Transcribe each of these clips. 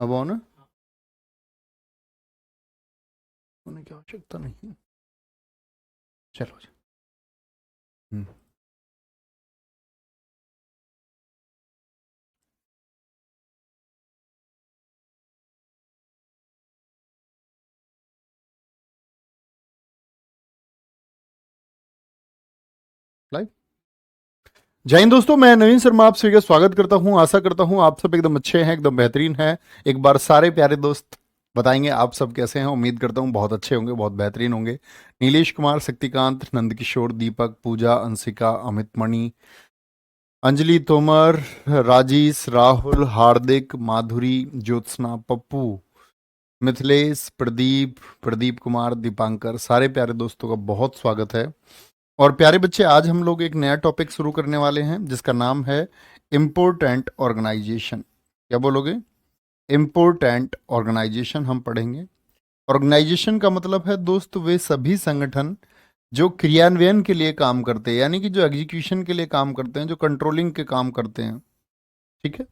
अब ऑन है? होने की आवश्यकता नहीं है। चलो जी। हम्म। लाइव। जय हिंद दोस्तों, मैं नवीन शर्मा आप सभी का स्वागत करता हूं। आशा करता हूं आप सब एकदम अच्छे हैं, एकदम बेहतरीन हैं। एक बार सारे प्यारे दोस्त बताएंगे आप सब कैसे हैं। उम्मीद करता हूं बहुत अच्छे होंगे, बहुत बेहतरीन होंगे। नीलेश कुमार, शक्तिकांत, नंदकिशोर, दीपक, पूजा, अंशिका, अमित मणि, अंजलि तोमर, राजेश, राहुल, हार्दिक, माधुरी, ज्योत्सना, पप्पू, मिथिलेश, प्रदीप, प्रदीप कुमार, दीपांकर, सारे प्यारे दोस्तों का बहुत स्वागत है। और प्यारे बच्चे, आज हम लोग एक नया टॉपिक शुरू करने वाले हैं जिसका नाम है इम्पोर्टेंट ऑर्गेनाइजेशन। क्या बोलोगे? इम्पोर्टेंट ऑर्गेनाइजेशन हम पढ़ेंगे। ऑर्गेनाइजेशन का मतलब है दोस्त वे सभी संगठन जो क्रियान्वयन के लिए काम करते हैं, यानी कि जो एग्जीक्यूशन के लिए काम करते हैं, जो कंट्रोलिंग के काम करते हैं। ठीक है।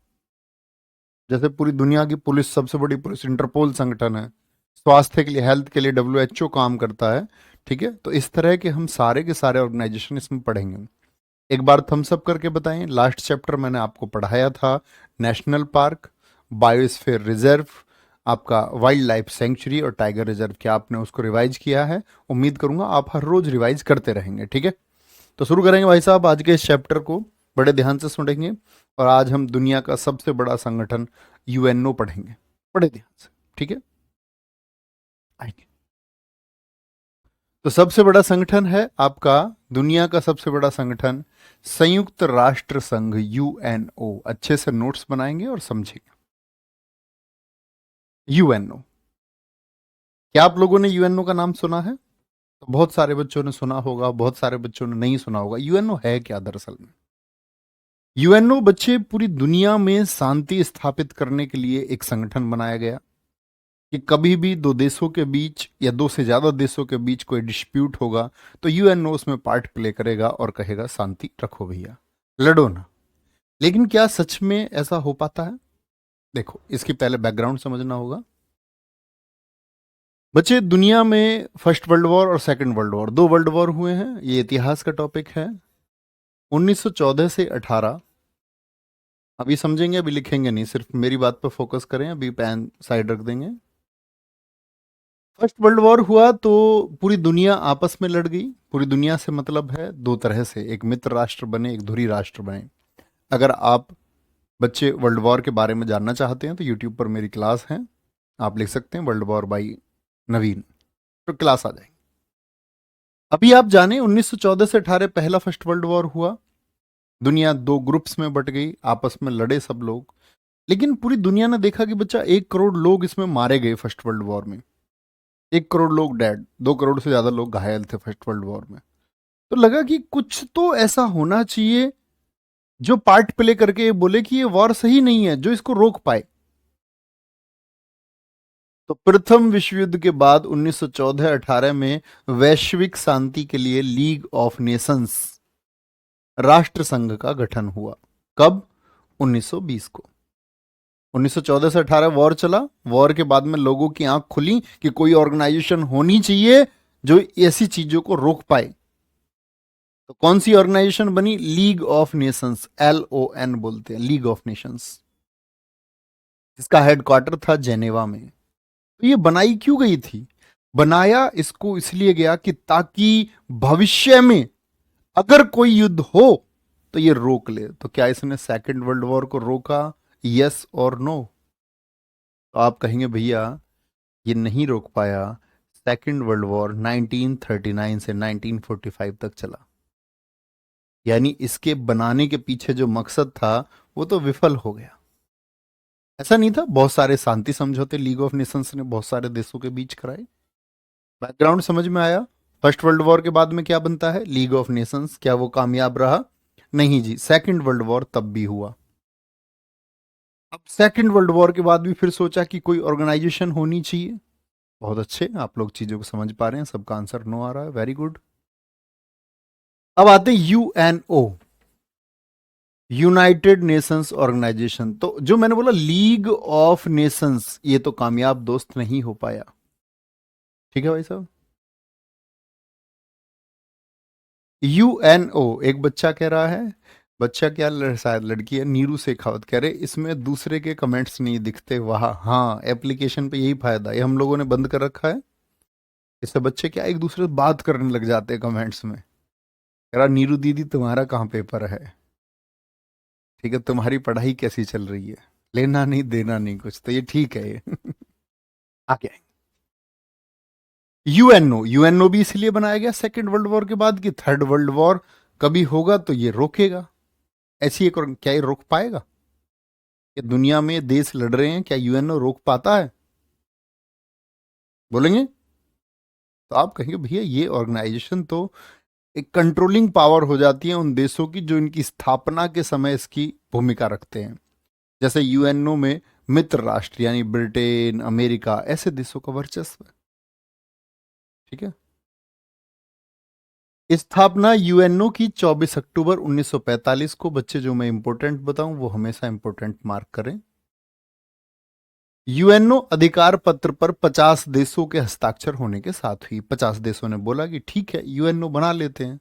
जैसे पूरी दुनिया की पुलिस, सबसे बड़ी पुलिस इंटरपोल संगठन है। स्वास्थ्य के लिए, हेल्थ के लिए WHO काम करता है। ठीक है। तो इस तरह के हम सारे के सारे ऑर्गेनाइजेशन इसमें पढ़ेंगे। एक बार थम्स अप करके बताएं, लास्ट चैप्टर मैंने आपको पढ़ाया था नेशनल पार्क, बायोस्फीयर रिजर्व, आपका वाइल्ड लाइफ सेंचुरी और टाइगर रिजर्व। क्या आपने उसको रिवाइज किया है? उम्मीद करूंगा आप हर रोज रिवाइज करते रहेंगे। ठीक है। तो शुरू करेंगे भाई साहब आज के इस चैप्टर को। बड़े ध्यान से सुनेंगे। और आज हम दुनिया का सबसे बड़ा संगठन UNO पढ़ेंगे, बड़े ध्यान से। ठीक है। आइए। तो सबसे बड़ा संगठन है आपका, दुनिया का सबसे बड़ा संगठन संयुक्त राष्ट्र संघ, UNO। अच्छे से नोट्स बनाएंगे और समझेंगे। UNO, क्या आप लोगों ने UNO का नाम सुना है? तो बहुत सारे बच्चों ने सुना होगा, बहुत सारे बच्चों ने नहीं सुना होगा। UNO है क्या दरअसल में? UNO बच्चे पूरी दुनिया में शांति स्थापित करने के लिए एक संगठन बनाया गया कि कभी भी दो देशों के बीच या दो से ज्यादा देशों के बीच कोई डिस्प्यूट होगा तो UNO उसमें पार्ट प्ले करेगा और कहेगा शांति रखो भैया, लड़ो ना। लेकिन क्या सच में ऐसा हो पाता है? देखो, इसकी पहले बैकग्राउंड समझना होगा। बच्चे, दुनिया में फर्स्ट वर्ल्ड वॉर और सेकंड वर्ल्ड वॉर, दो वर्ल्ड वॉर हुए हैं। ये इतिहास का टॉपिक है। 1914 से 18। अभी समझेंगे, अभी लिखेंगे नहीं, सिर्फ मेरी बात पर फोकस करें। अभी पेन साइड रख देंगे। फर्स्ट वर्ल्ड वॉर हुआ तो पूरी दुनिया आपस में लड़ गई। पूरी दुनिया से मतलब है दो तरह से, एक मित्र राष्ट्र बने, एक धुरी राष्ट्र बने। अगर आप बच्चे वर्ल्ड वॉर के बारे में जानना चाहते हैं तो यूट्यूब पर मेरी क्लास है, आप लिख सकते हैं वर्ल्ड वॉर बाई नवीन, तो क्लास आ जाएगी। अभी आप जाने 1914 से 18 पहला फर्स्ट वर्ल्ड वॉर हुआ। दुनिया दो ग्रुप्स में बट गई, आपस में लड़े सब लोग। लेकिन पूरी दुनिया ने देखा कि बच्चा 1 करोड़ लोग इसमें मारे गए फर्स्ट वर्ल्ड वॉर में। 1 करोड़ लोग डेड, 2 करोड़ से ज्यादा लोग घायल थे फर्स्ट वर्ल्ड वॉर में। तो लगा कि कुछ तो ऐसा होना चाहिए जो पार्ट प्ले करके ये बोले कि ये वॉर सही नहीं है, जो इसको रोक पाए। तो प्रथम विश्व युद्ध के बाद 1914-18 में वैश्विक शांति के लिए लीग ऑफ नेशंस, राष्ट्र संघ का गठन हुआ। कब? 1920 को। 1914 से 18 वॉर चला। वॉर के बाद में लोगों की आंख खुली कि कोई ऑर्गेनाइजेशन होनी चाहिए जो ऐसी चीजों को रोक पाए। तो कौन सी ऑर्गेनाइजेशन बनी? लीग ऑफ नेशंस, LON बोलते हैं, लीग ऑफ नेशंस, जिसका हेडक्वार्टर था जेनेवा में। तो ये बनाई क्यों गई थी? बनाया इसको इसलिए गया कि ताकि भविष्य में अगर कोई युद्ध हो तो ये रोक ले। तो क्या इसने सेकेंड वर्ल्ड वॉर को रोका? यस और नो? तो आप कहेंगे भैया ये नहीं रोक पाया। सेकेंड वर्ल्ड वॉर 1939 से 1945 तक चला, यानी इसके बनाने के पीछे जो मकसद था वो तो विफल हो गया। ऐसा नहीं था, बहुत सारे शांति समझौते लीग ऑफ नेशंस ने बहुत सारे देशों के बीच कराए। बैकग्राउंड समझ में आया? फर्स्ट वर्ल्ड वॉर के बाद में क्या बनता है? League of Nations. क्या वो कामयाब रहा? नहीं जी, सेकंड वर्ल्ड वॉर तब भी हुआ। अब सेकंड वर्ल्ड वॉर के बाद भी फिर सोचा कि कोई ऑर्गेनाइजेशन होनी चाहिए। बहुत अच्छे, आप लोग चीजों को समझ पा रहे हैं, सबका आंसर नो आ रहा है, वेरी गुड। अब आते हैं UNO। United Nations organisation. तो जो मैंने बोला लीग ऑफ नेशंस, ये तो कामयाब दोस्त नहीं हो पाया। ठीक है भाई साहब। यूएनओ, एक बच्चा कह रहा है, बच्चा क्या शायद लड़की है, नीरू शेखावत कह रहे इसमें दूसरे के कमेंट्स नहीं दिखते। वाह, हाँ, एप्लीकेशन पे यही फायदा है, हम लोगों ने बंद कर रखा है। इससे बच्चे क्या एक दूसरे से बात करने लग जाते हैं कमेंट्स में। कह रहा नीरू दीदी तुम्हारा कहाँ पेपर है, ठीक है, तुम्हारी पढ़ाई कैसी चल रही है, लेना नहीं देना नहीं कुछ, तो ये ठीक है ये। आगे यूएनओ, यूएनओ भी इसलिए बनाया गया सेकेंड वर्ल्ड वॉर के बाद कि थर्ड वर्ल्ड वॉर कभी होगा तो ये रोकेगा। ऐसी एक, और क्या ये रोक पाएगा? कि दुनिया में देश लड़ रहे हैं, क्या यूएनओ रोक पाता है? बोलेंगे तो आप कहेंगे भैया ये ऑर्गेनाइजेशन तो एक कंट्रोलिंग पावर हो जाती है उन देशों की जो इनकी स्थापना के समय इसकी भूमिका रखते हैं। जैसे यूएनओ में मित्र राष्ट्र यानी ब्रिटेन, अमेरिका, ऐसे देशों का वर्चस्व है। ठीक है। स्थापना यूएनओ की 24 अक्टूबर 1945 को। बच्चे जो मैं इंपॉर्टेंट बताऊं वो हमेशा इंपॉर्टेंट मार्क करें। यूएनओ अधिकार पत्र पर 50 देशों के हस्ताक्षर होने के साथ हुई। 50 देशों ने बोला कि ठीक है यूएनओ बना लेते हैं।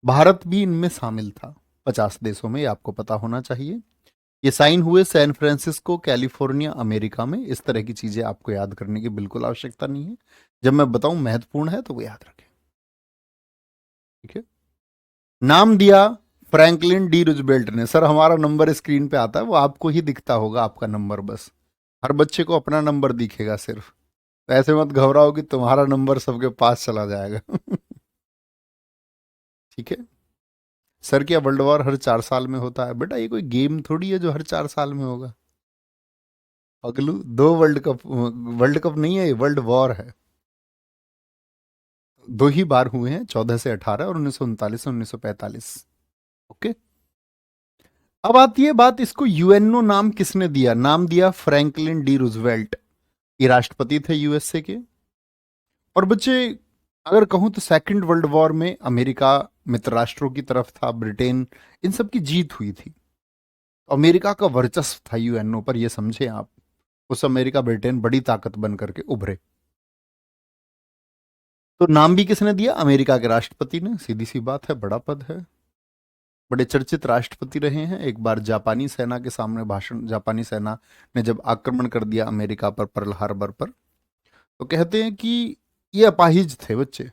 भारत भी इनमें शामिल था 50 देशों में, ये आपको पता होना चाहिए। ये साइन हुए सैन फ्रांसिस्को, कैलिफोर्निया, अमेरिका में। इस तरह की चीजें आपको याद करने की बिल्कुल आवश्यकता नहीं है, जब मैं बताऊं महत्वपूर्ण है तो वो याद रखें। ठीक है। नाम दिया फ्रैंकलिन डी रूजवेल्ट ने। सर हमारा नंबर स्क्रीन पे आता है, वो आपको ही दिखता होगा, आपका नंबर, बस हर बच्चे को अपना नंबर दिखेगा सिर्फ। तो ऐसे मत घबराओ कि तुम्हारा नंबर सबके पास चला जाएगा। ठीक है। सर क्या वर्ल्ड वॉर हर 4 साल में होता है? बेटा ये कोई गेम थोड़ी है जो हर 4 साल में होगा। अगलू 2 वर्ल्ड कप, वर्ल्ड कप नहीं है ये, वर्ल्ड वॉर है। 2 ही बार हुए हैं, 14 से 18 और 1939 से 1945। ओके। अब आती है बात, इसको यूएनओ नाम किसने दिया? नाम दिया फ्रैंकलिन डी रूजवेल्ट। ये राष्ट्रपति थे यूएसए के। और बच्चे अगर कहूं तो सेकंड वर्ल्ड वॉर में अमेरिका मित्र राष्ट्रों की तरफ था, ब्रिटेन, इन सब की जीत हुई थी। अमेरिका का वर्चस्व था यूएनओ पर, ये समझे आप। उस अमेरिका ब्रिटेन बड़ी ताकत बन करके उभरे। तो नाम भी किसने दिया? अमेरिका के राष्ट्रपति ने। सीधी सी बात है, बड़ा पद है। बड़े चर्चित राष्ट्रपति रहे हैं। एक बार जापानी सेना के सामने भाषण, जापानी सेना ने जब आक्रमण कर दिया अमेरिका पर पर्ल हार्बर पर, तो कहते हैं कि ये अपाहिज थे बच्चे,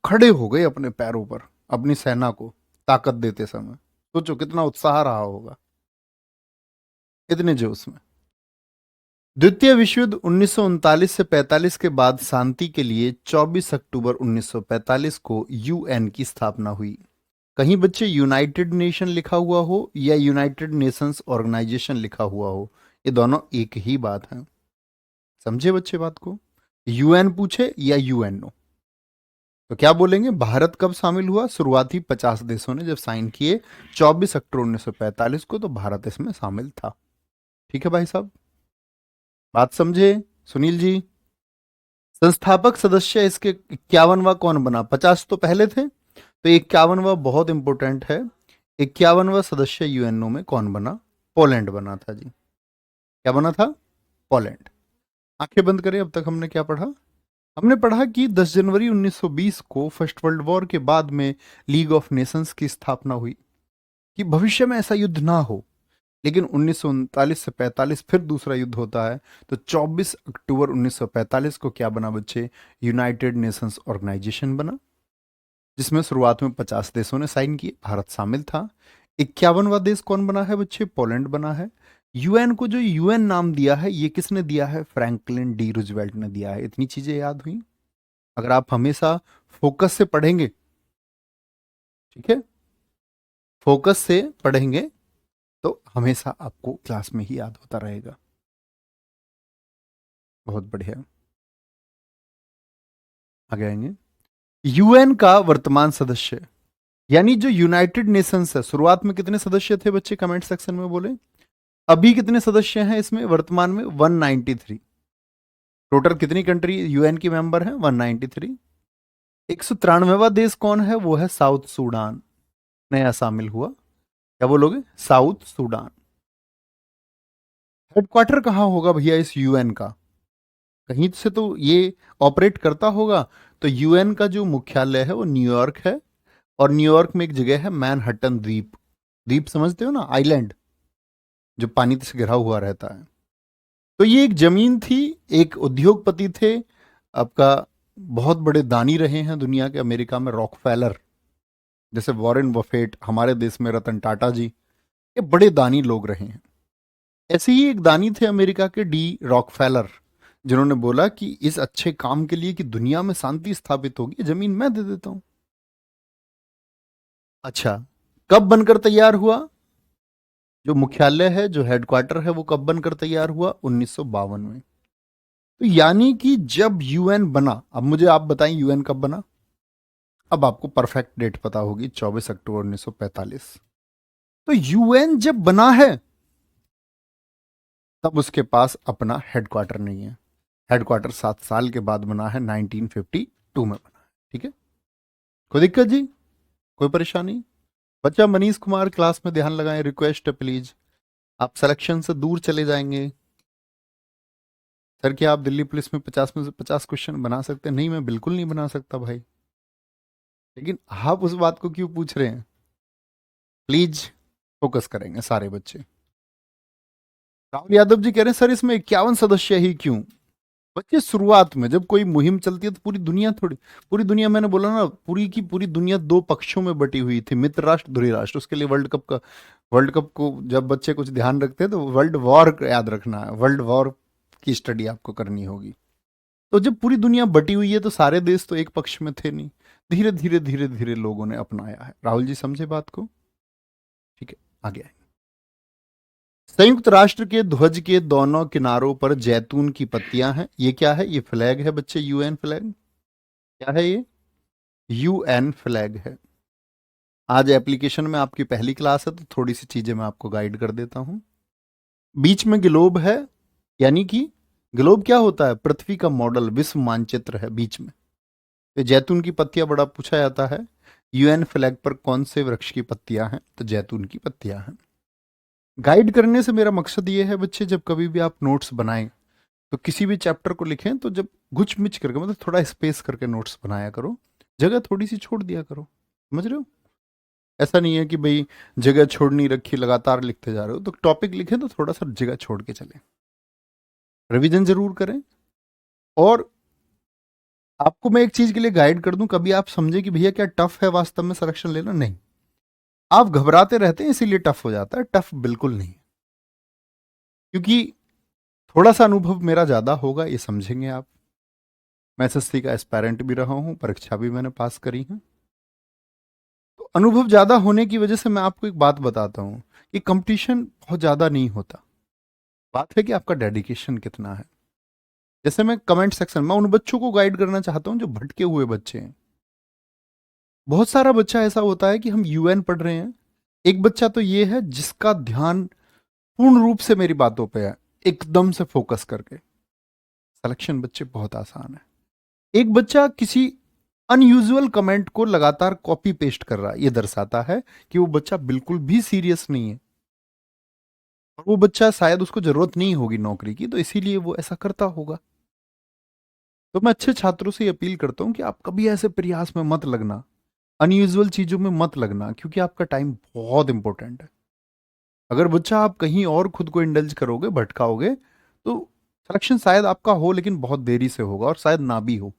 खड़े हो गए अपने पैरों पर अपनी सेना को ताकत देते समय। सोचो कितना उत्साह रहा होगा, इतने जोश में। द्वितीय विश्व युद्ध 1939 से 45 के बाद शांति के लिए 24 अक्टूबर 1945 को यूएन की स्थापना हुई। कहीं बच्चे यूनाइटेड नेशन लिखा हुआ हो या यूनाइटेड नेशंस ऑर्गेनाइजेशन लिखा हुआ हो, ये दोनों एक ही बात है। समझे बच्चे बात को? यूएन पूछे या यूएनओ, तो क्या बोलेंगे? भारत कब शामिल हुआ? शुरुआती 50 देशों ने जब साइन किए 24 अक्टूबर 1945 को, तो भारत इसमें शामिल था। ठीक है भाई साहब, बात समझे सुनील जी? संस्थापक सदस्य इसके 51वां कौन बना? 50 तो पहले थे, तो 51वां बहुत इंपॉर्टेंट है। 51वां सदस्य यूएनओ में कौन बना? पोलैंड बना था जी। क्या बना था? पोलैंड। आंखें बंद करें, अब तक हमने क्या पढ़ा? हमने पढ़ा कि 10 जनवरी 1920 को फर्स्ट वर्ल्ड वॉर के बाद में लीग ऑफ नेशंस की स्थापना हुई कि भविष्य में ऐसा युद्ध ना हो। लेकिन 1939 से 45 फिर दूसरा युद्ध होता है, तो 24 अक्टूबर 1945 को क्या बना बच्चे? यूनाइटेड नेशंस ऑर्गेनाइजेशन बना, जिसमें शुरुआत में 50 देशों ने साइन किए, भारत शामिल था। 51वां देश कौन बना है बच्चे? पोलैंड बना है। यूएन को जो यूएन नाम दिया है, ये किसने दिया है? फ्रैंकलिन डी रूजवेल्ट ने दिया है। इतनी चीजें याद हुई। अगर आप हमेशा फोकस से पढ़ेंगे, ठीक है, फोकस से पढ़ेंगे तो हमेशा आपको क्लास में ही याद होता रहेगा। बहुत बढ़िया। आगे आएंगे। यूएन का वर्तमान सदस्य, यानी जो यूनाइटेड नेशंस है, शुरुआत में कितने सदस्य थे बच्चे? कमेंट सेक्शन में बोले। अभी कितने सदस्य हैं इसमें वर्तमान में? 193। टोटल कितनी कंट्री यूएन की मेंबर है? 193। 193वां देश कौन है? वो है साउथ सूडान, नया शामिल हुआ। क्या बोलोगे? South Sudan. हेडक्वार्टर कहाँ होगा भैया इस यूएन का? कहीं से तो ये ऑपरेट करता होगा। तो यूएन का जो मुख्यालय है वो न्यूयॉर्क है, और न्यूयॉर्क में एक जगह है मैनहट्टन द्वीप। द्वीप समझते हो ना, आइलैंड जो पानी से घिरा हुआ रहता है। तो ये एक जमीन थी, एक उद्योगपति थे आपका, बहुत बड़े दानी रहे हैं दुनिया के, अमेरिका में रॉकफेलर, जैसे वॉरेन बफेट, हमारे देश में रतन टाटा जी, ये बड़े दानी लोग रहे हैं। ऐसे ही एक दानी थे अमेरिका के, डी रॉकफेलर, जिन्होंने बोला कि इस अच्छे काम के लिए कि दुनिया में शांति स्थापित होगी, ये जमीन मैं दे देता हूं। अच्छा, कब बनकर तैयार हुआ? जो मुख्यालय है, जो हेडक्वार्टर है, वो कब बनकर तैयार हुआ? 1952 में। तो यानी कि जब यूएन बना, अब मुझे आप बताएं यूएन कब बना? अब आपको परफेक्ट डेट पता होगी, 24 अक्टूबर 1945। तो यूएन जब बना है तब उसके पास अपना हेडक्वार्टर नहीं है। हेडक्वार्टर 7 साल के बाद बना है, 1952 में बना है। ठीक है, कोई दिक्कत जी? कोई परेशानी? बच्चा मनीष कुमार क्लास में ध्यान लगाएं, रिक्वेस्ट है प्लीज। आप सिलेक्शन से दूर चले जाएंगे। सर क्या आप दिल्ली पुलिस में 50 में से 50 क्वेश्चन बना सकते हैं? नहीं, मैं बिल्कुल नहीं बना सकता भाई। लेकिन आप उस बात को क्यों पूछ रहे हैं? प्लीज फोकस करेंगे सारे बच्चे। राहुल यादव जी कह रहे हैं सर इसमें 51 सदस्य ही क्यों? बच्चे, शुरुआत में जब कोई मुहिम चलती है तो पूरी दुनिया थोड़ी, पूरी दुनिया, मैंने बोला ना, पूरी की पूरी दुनिया दो पक्षों में बटी हुई थी, मित्र राष्ट्र, धुरी राष्ट्र। उसके लिए वर्ल्ड कप को जब बच्चे कुछ ध्यान रखते हैं तो वर्ल्ड वॉर याद रखना है, वर्ल्ड वॉर की स्टडी आपको करनी होगी। तो जब पूरी दुनिया बटी हुई है तो सारे देश तो एक पक्ष में थे नहीं, धीरे धीरे धीरे धीरे लोगों ने अपनाया है। राहुल जी समझे बात को? ठीक है, आगे आए। संयुक्त राष्ट्र के ध्वज के दोनों किनारों पर जैतून की पत्तियां हैं। ये क्या है? ये फ्लैग है बच्चे, यूएन फ्लैग। क्या है ये? यूएन फ्लैग है। आज एप्लीकेशन में आपकी पहली क्लास है तो थोड़ी सी चीजें मैं आपको गाइड कर देता हूं। बीच में ग्लोब है, यानी कि ग्लोब क्या होता है? पृथ्वी का मॉडल, विश्व मानचित्र है बीच में। तो जैतून की पत्तियां बड़ा पूछा जाता है। यूएन फ्लैग पर कौन से वृक्ष की पत्तियां हैं? तो जैतून की पत्तियां हैं। गाइड करने से मेरा मकसद ये है बच्चे, जब कभी भी आप नोट्स बनाएं तो किसी भी चैप्टर को लिखें तो जब गुच मिच करके, मतलब थोड़ा स्पेस करके नोट्स बनाया करो, जगह थोड़ी सी छोड़ दिया करो। समझ रहे हो? ऐसा नहीं है कि भाई जगह छोड़नी रखी, लगातार लिखते जा रहे हो। तो टॉपिक लिखें तो थोड़ा सा जगह छोड़ के चलें, रिवीजन जरूर करें। और आपको मैं एक चीज के लिए गाइड कर दूं, कभी आप समझे कि भैया क्या टफ है वास्तव में सिलेक्शन लेना, नहीं। आप घबराते रहते हैं इसीलिए टफ हो जाता है, टफ बिल्कुल नहीं। क्योंकि थोड़ा सा अनुभव मेरा ज्यादा होगा, ये समझेंगे आप। मैं एसएससी का एस्पायरेंट भी रहा हूं, परीक्षा भी मैंने पास करी है। तो अनुभव ज्यादा होने की वजह से मैं आपको एक बात बताता हूं कि कंपटीशन बहुत ज्यादा नहीं होता, बात है कि आपका डेडिकेशन कितना है। जैसे मैं कमेंट सेक्शन में उन बच्चों को गाइड करना चाहता हूं जो भटके हुए बच्चे हैं। बहुत सारा बच्चा ऐसा होता है कि हम यूएन पढ़ रहे हैं, एक बच्चा तो ये है जिसका ध्यान पूर्ण रूप से मेरी बातों पे है, एकदम से फोकस करके। सिलेक्शन बच्चे बहुत आसान है। एक बच्चा किसी अनयूजुअल कमेंट को लगातार कॉपी पेस्ट कर रहा है, ये दर्शाता है कि वो बच्चा बिल्कुल भी सीरियस नहीं है, और वो बच्चा शायद उसको जरूरत नहीं होगी नौकरी की, तो इसीलिए वो ऐसा करता होगा। तो मैं अच्छे छात्रों से अपील करता हूं कि आप कभी ऐसे प्रयास में मत लगना, अनयूजुअल चीजों में मत लगना, क्योंकि आपका टाइम बहुत इंपॉर्टेंट है। अगर बच्चा आप कहीं और खुद को इंडल्ज करोगे, भटकाओगे, तो सिलेक्शन शायद आपका हो लेकिन बहुत देरी से होगा, और शायद ना भी हो।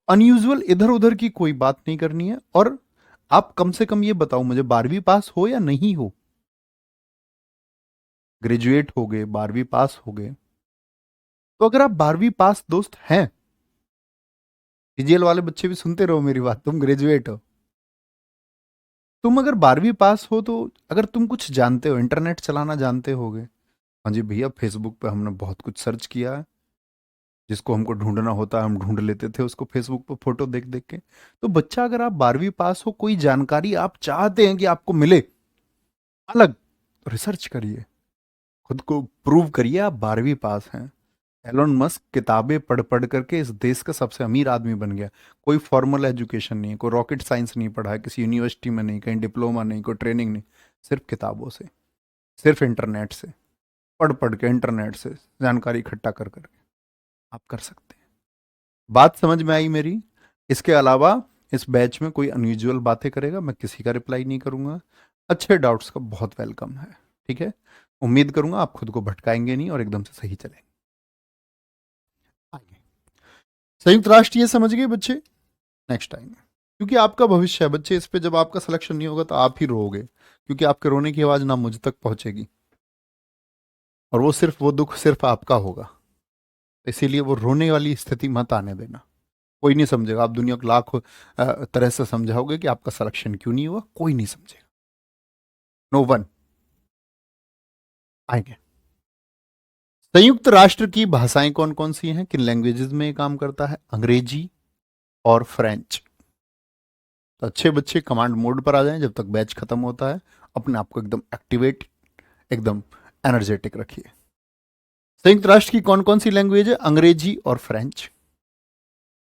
अनयूजुअल इधर उधर की कोई बात नहीं करनी है। और आप कम से कम ये बताओ मुझे, 12वीं पास हो या नहीं हो? ग्रेजुएट हो गए, 12वीं पास हो गए, तो अगर आप 12वीं पास दोस्त हैं, सीजीएल वाले बच्चे भी सुनते रहो मेरी बात, तुम ग्रेजुएट हो, तुम अगर 12वीं पास हो, तो अगर तुम कुछ जानते हो, इंटरनेट चलाना जानते होगे। हाँ जी भैया, फेसबुक पे हमने बहुत कुछ सर्च किया है, जिसको हमको ढूंढना होता है हम ढूंढ लेते थे उसको फेसबुक पर फोटो देख देख के। तो बच्चा, अगर आप 12वीं पास हो, कोई जानकारी आप चाहते हैं कि आपको मिले अलग, तो रिसर्च करिए, खुद को प्रूव करिए आप 12वीं पास हैं। एलोन मस्क किताबें पढ़ पढ़ करके इस देश का सबसे अमीर आदमी बन गया। कोई फॉर्मल एजुकेशन नहीं है, कोई रॉकेट साइंस नहीं पढ़ा है, किसी यूनिवर्सिटी में नहीं, कहीं डिप्लोमा नहीं, कोई ट्रेनिंग नहीं, सिर्फ किताबों से, सिर्फ इंटरनेट से, पढ़ पढ़ के इंटरनेट से जानकारी इकट्ठा कर करके आप कर सकते हैं। बात समझ में आई मेरी? इसके अलावा इस बैच में कोई अनयूजुअल बातें करेगा, मैं किसी का रिप्लाई नहीं करूंगा। अच्छे डाउट्स का बहुत वेलकम है, ठीक है? उम्मीद करूंगा आप खुद को भटकाएंगे नहीं और एकदम से सही चलेंगे। आगे संयुक्त राष्ट्र, ये समझ गए बच्चे? नेक्स्ट टाइम, क्योंकि आपका भविष्य है बच्चे, इस पे जब आपका सिलेक्शन नहीं होगा तो आप ही रोओगे, क्योंकि आपके रोने की आवाज ना मुझ तक पहुंचेगी, और वो दुख सिर्फ आपका होगा। इसीलिए वो रोने वाली स्थिति मत आने देना। कोई नहीं समझेगा, आप दुनिया को लाख तरह से समझाओगे कि आपका सिलेक्शन क्यों नहीं हुआ, कोई नहीं समझेगा। No one. आएंगे संयुक्त राष्ट्र की भाषाएं कौन कौन सी हैं, किन लैंग्वेजेस में ये काम करता है? अंग्रेजी और फ्रेंच। तो अच्छे बच्चे कमांड मोड पर आ जाएं जब तक बैच खत्म होता है, अपने आप को एकदम एक्टिवेट, एकदम एनर्जेटिक रखिए। संयुक्त राष्ट्र की कौन कौन सी लैंग्वेज है? अंग्रेजी और फ्रेंच।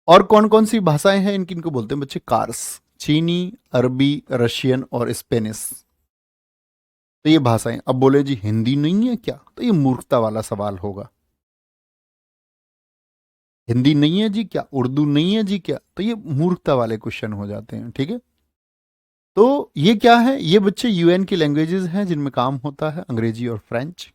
और कौन कौन सी भाषाएं हैं इनकी? इनको बोलते हैं बच्चे कार्स। चीनी, अरबी, रशियन और स्पेनिश। तो ये भाषाएं। अब बोले जी हिंदी नहीं है क्या, तो ये मूर्खता वाला सवाल होगा। हिंदी नहीं है जी क्या, उर्दू नहीं है जी क्या, तो ये मूर्खता वाले क्वेश्चन हो जाते हैं, ठीक है? तो ये क्या है? ये बच्चे यूएन की लैंग्वेजेस हैं जिनमें काम होता है अंग्रेजी और फ्रेंच।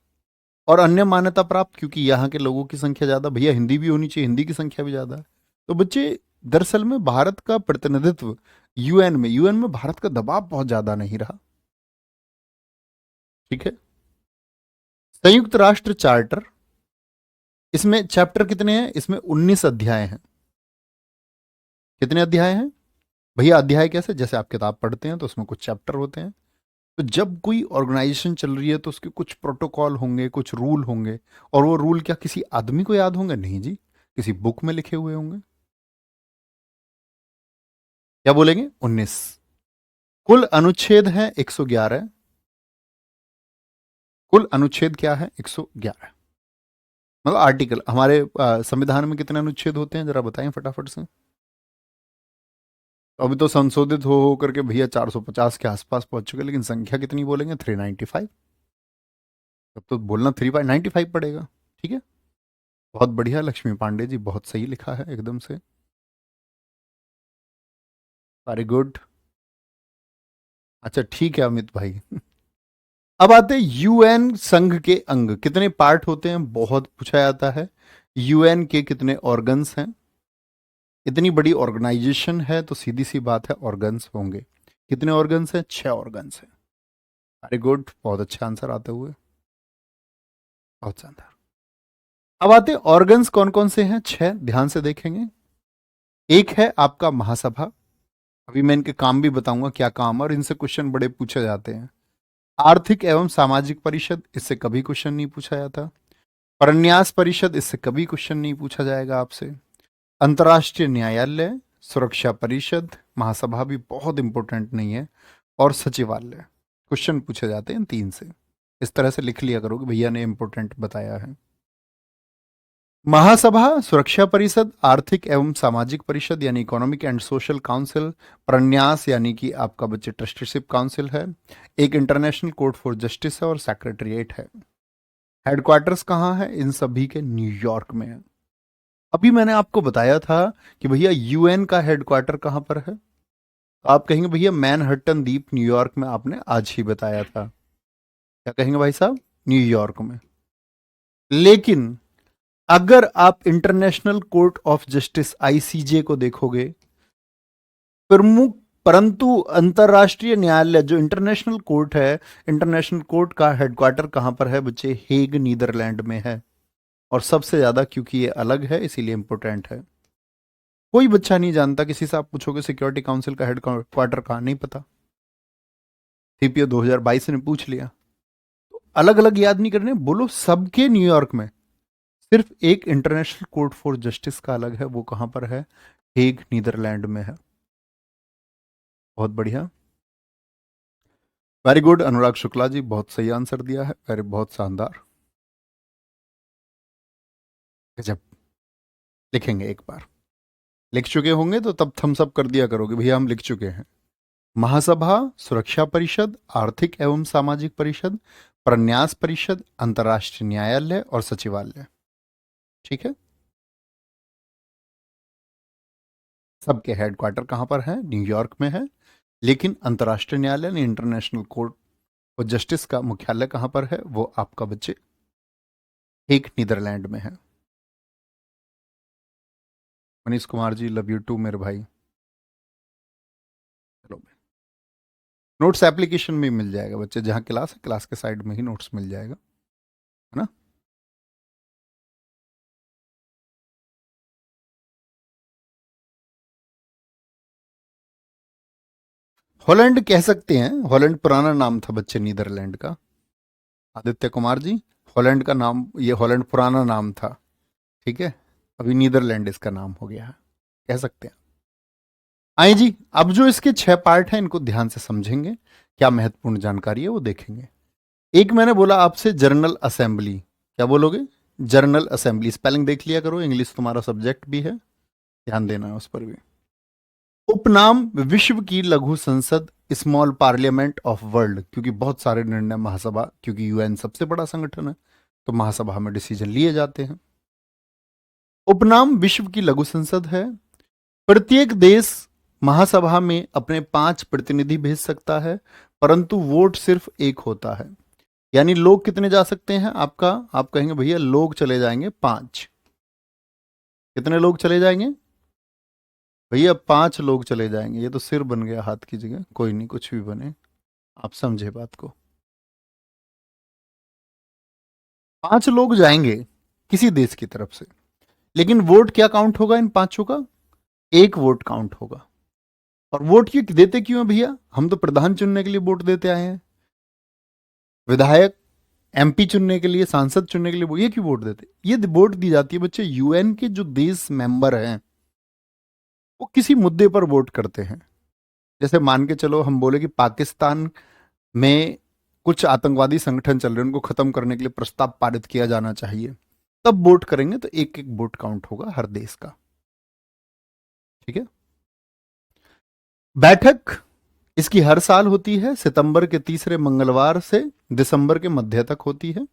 और अन्य मान्यता प्राप्त, क्योंकि यहाँ के लोगों की संख्या ज्यादा, भैया हिंदी भी होनी चाहिए, हिंदी की संख्या भी ज्यादा है। तो बच्चे दरअसल में भारत का प्रतिनिधित्व यूएन में भारत का दबाव बहुत ज्यादा नहीं रहा, ठीक है? संयुक्त राष्ट्र चार्टर, इसमें चैप्टर कितने हैं? इसमें 19 अध्याय हैं। कितने अध्याय हैं भैया? अध्याय कैसे? जैसे आप किताब पढ़ते हैं तो उसमें कुछ चैप्टर होते हैं। तो जब कोई ऑर्गेनाइजेशन चल रही है तो उसके कुछ प्रोटोकॉल होंगे, कुछ रूल होंगे। और वो रूल क्या किसी आदमी को याद होंगे? नहीं जी, किसी बुक में लिखे हुए होंगे। क्या बोलेंगे? 19। कुल अनुच्छेद है 111। कुल अनुच्छेद क्या है? 111। मतलब आर्टिकल। हमारे संविधान में कितने अनुच्छेद होते हैं, जरा बताएं फटाफट से। अभी तो संशोधित हो करके भैया 450 के आसपास पहुंच चुके, लेकिन संख्या कितनी बोलेंगे? 395। तब तो बोलना 395 पड़ेगा, ठीक है? बहुत बढ़िया लक्ष्मी पांडे जी, बहुत सही लिखा है एकदम से, वेरी गुड। अच्छा ठीक है अमित भाई। अब आते हैं यूएन संघ के अंग कितने पार्ट होते हैं, बहुत पूछा जाता है। यूएन के कितने ऑर्गन्स हैं? इतनी बड़ी ऑर्गेनाइजेशन है तो सीधी सी बात है ऑर्गन्स होंगे। कितने ऑर्गन्स हैं? 6 ऑर्गन्स हैं। वेरी गुड, बहुत अच्छा आंसर आते हुए, बहुत शानदार। अब आते हैं ऑर्गन्स कौन कौन से हैं? 6, ध्यान से देखेंगे। एक है आपका महासभा। अभी मैं इनके काम भी बताऊंगा क्या काम है, और इनसे क्वेश्चन बड़े पूछे जाते हैं। आर्थिक एवं सामाजिक परिषद, इससे कभी क्वेश्चन नहीं पूछा जाता। परन्यास परिषद, इससे कभी क्वेश्चन नहीं पूछा जाएगा आपसे। अंतर्राष्ट्रीय न्यायालय, सुरक्षा परिषद, महासभा भी बहुत इंपॉर्टेंट नहीं है, और सचिवालय। क्वेश्चन पूछे जाते हैं इन 3 से। इस तरह से लिख लिया करो कि भैया ने इंपॉर्टेंट बताया है। महासभा, सुरक्षा परिषद, आर्थिक एवं सामाजिक परिषद यानी इकोनॉमिक एंड सोशल काउंसिल, प्रन्यास यानी कि आपका बच्चे ट्रस्टीशिप काउंसिल है, एक इंटरनेशनल कोर्ट फॉर जस्टिस है, और सेक्रेटरीट है। हेडक्वार्टर्स कहाँ है इन सभी के? न्यूयॉर्क में है। अभी मैंने आपको बताया था कि भैया यूएन का हेडक्वार्टर कहाँ पर है, तो आप कहेंगे भैया मैनहट्टन द्वीप न्यूयॉर्क में, आपने आज ही बताया था। क्या कहेंगे भाई साहब? न्यूयॉर्क में। लेकिन अगर आप international court of justice ICJ को देखोगे, प्रमुख, परंतु अंतरराष्ट्रीय न्यायालय जो इंटरनेशनल कोर्ट है, इंटरनेशनल कोर्ट का हेडक्वार्टर कहां पर है बच्चे? हेग, नीदरलैंड में है। और सबसे ज्यादा क्योंकि ये अलग है इसीलिए इंपोर्टेंट है। कोई बच्चा नहीं जानता, किसी से आप पूछोगे सिक्योरिटी काउंसिल का हेडक्वार्टर कहां, नहीं पता। सीपीओ 2022 ने पूछ लिया। अलग अलग याद नहीं करने, बोलो सबके न्यूयॉर्क में। सिर्फ एक इंटरनेशनल कोर्ट फॉर जस्टिस का अलग है, वो कहां पर है? हेग, नीदरलैंड में है। बहुत बढ़िया, वेरी गुड अनुराग शुक्ला जी, बहुत सही आंसर दिया है, वेरी बहुत शानदार। जब लिखेंगे एक बार, लिख चुके होंगे तो तब थम्स अप कर दिया करोगे भैया हम लिख चुके हैं। महासभा, सुरक्षा परिषद, आर्थिक एवं सामाजिक परिषद, प्रन्यास परिषद, अंतर्राष्ट्रीय न्यायालय और सचिवालय। ठीक है। सबके हेडक्वार्टर कहां पर है? न्यूयॉर्क में है। लेकिन अंतर्राष्ट्रीय न्यायालय इंटरनेशनल कोर्ट और जस्टिस का मुख्यालय कहां पर है? वो आपका बच्चे एक नीदरलैंड में है। Manish Kumar ji, love you to मेरे भाई। चलो, नोट्स एप्लीकेशन में मिल जाएगा बच्चे, जहां क्लास है क्लास के साइड में ही नोट्स मिल जाएगा, है ना। हॉलैंड कह सकते हैं, हॉलैंड पुराना नाम था बच्चे नीदरलैंड का। आदित्य कुमार जी, हॉलैंड का नाम, ये हॉलैंड पुराना नाम था, ठीक है। अभी नीदरलैंड इसका नाम हो गया है, कह सकते हैं। आइए जी, अब जो इसके 6 पार्ट हैं इनको ध्यान से समझेंगे, क्या महत्वपूर्ण जानकारी है वो देखेंगे। एक मैंने बोला आपसे जनरल असेंबली, क्या बोलोगे? जनरल असेंबली, स्पेलिंग देख लिया करो, इंग्लिश तुम्हारा सब्जेक्ट भी है, ध्यान देना है उस पर भी। उपनाम विश्व की लघु संसद, स्मॉल पार्लियामेंट ऑफ वर्ल्ड, क्योंकि बहुत सारे निर्णय महासभा, क्योंकि यूएन सबसे बड़ा संगठन है तो महासभा में डिसीजन लिए जाते हैं। उपनाम विश्व की लघु संसद है। प्रत्येक देश महासभा में अपने 5 प्रतिनिधि भेज सकता है, परंतु वोट सिर्फ एक होता है। यानी लोग कितने जा सकते हैं आपका? आप कहेंगे भैया लोग चले जाएंगे 5। कितने लोग चले जाएंगे भैया? 5 लोग चले जाएंगे। ये तो सिर बन गया हाथ की जगह, कोई नहीं, कुछ भी बने, आप समझे बात को। 5 लोग जाएंगे किसी देश की तरफ से, लेकिन वोट क्या काउंट होगा इन 5 का? एक वोट काउंट होगा। और वोट क्यों देते, क्यों है भैया? हम तो प्रधान चुनने के लिए वोट देते आए हैं, विधायक, एमपी चुनने के लिए, सांसद चुनने के लिए, ये क्यों वोट देते? ये वोट दी जाती है बच्चे यूएन के जो देश मेंबर हैं वो किसी मुद्दे पर वोट करते हैं। जैसे मान के चलो हम बोले कि पाकिस्तान में कुछ आतंकवादी संगठन चल रहे हैं, उनको खत्म करने के लिए प्रस्ताव पारित किया जाना चाहिए, तब वोट करेंगे तो एक एक वोट काउंट होगा हर देश का। ठीक है। बैठक इसकी हर साल होती है, सितंबर के तीसरे मंगलवार से दिसंबर के मध्य तक होती है।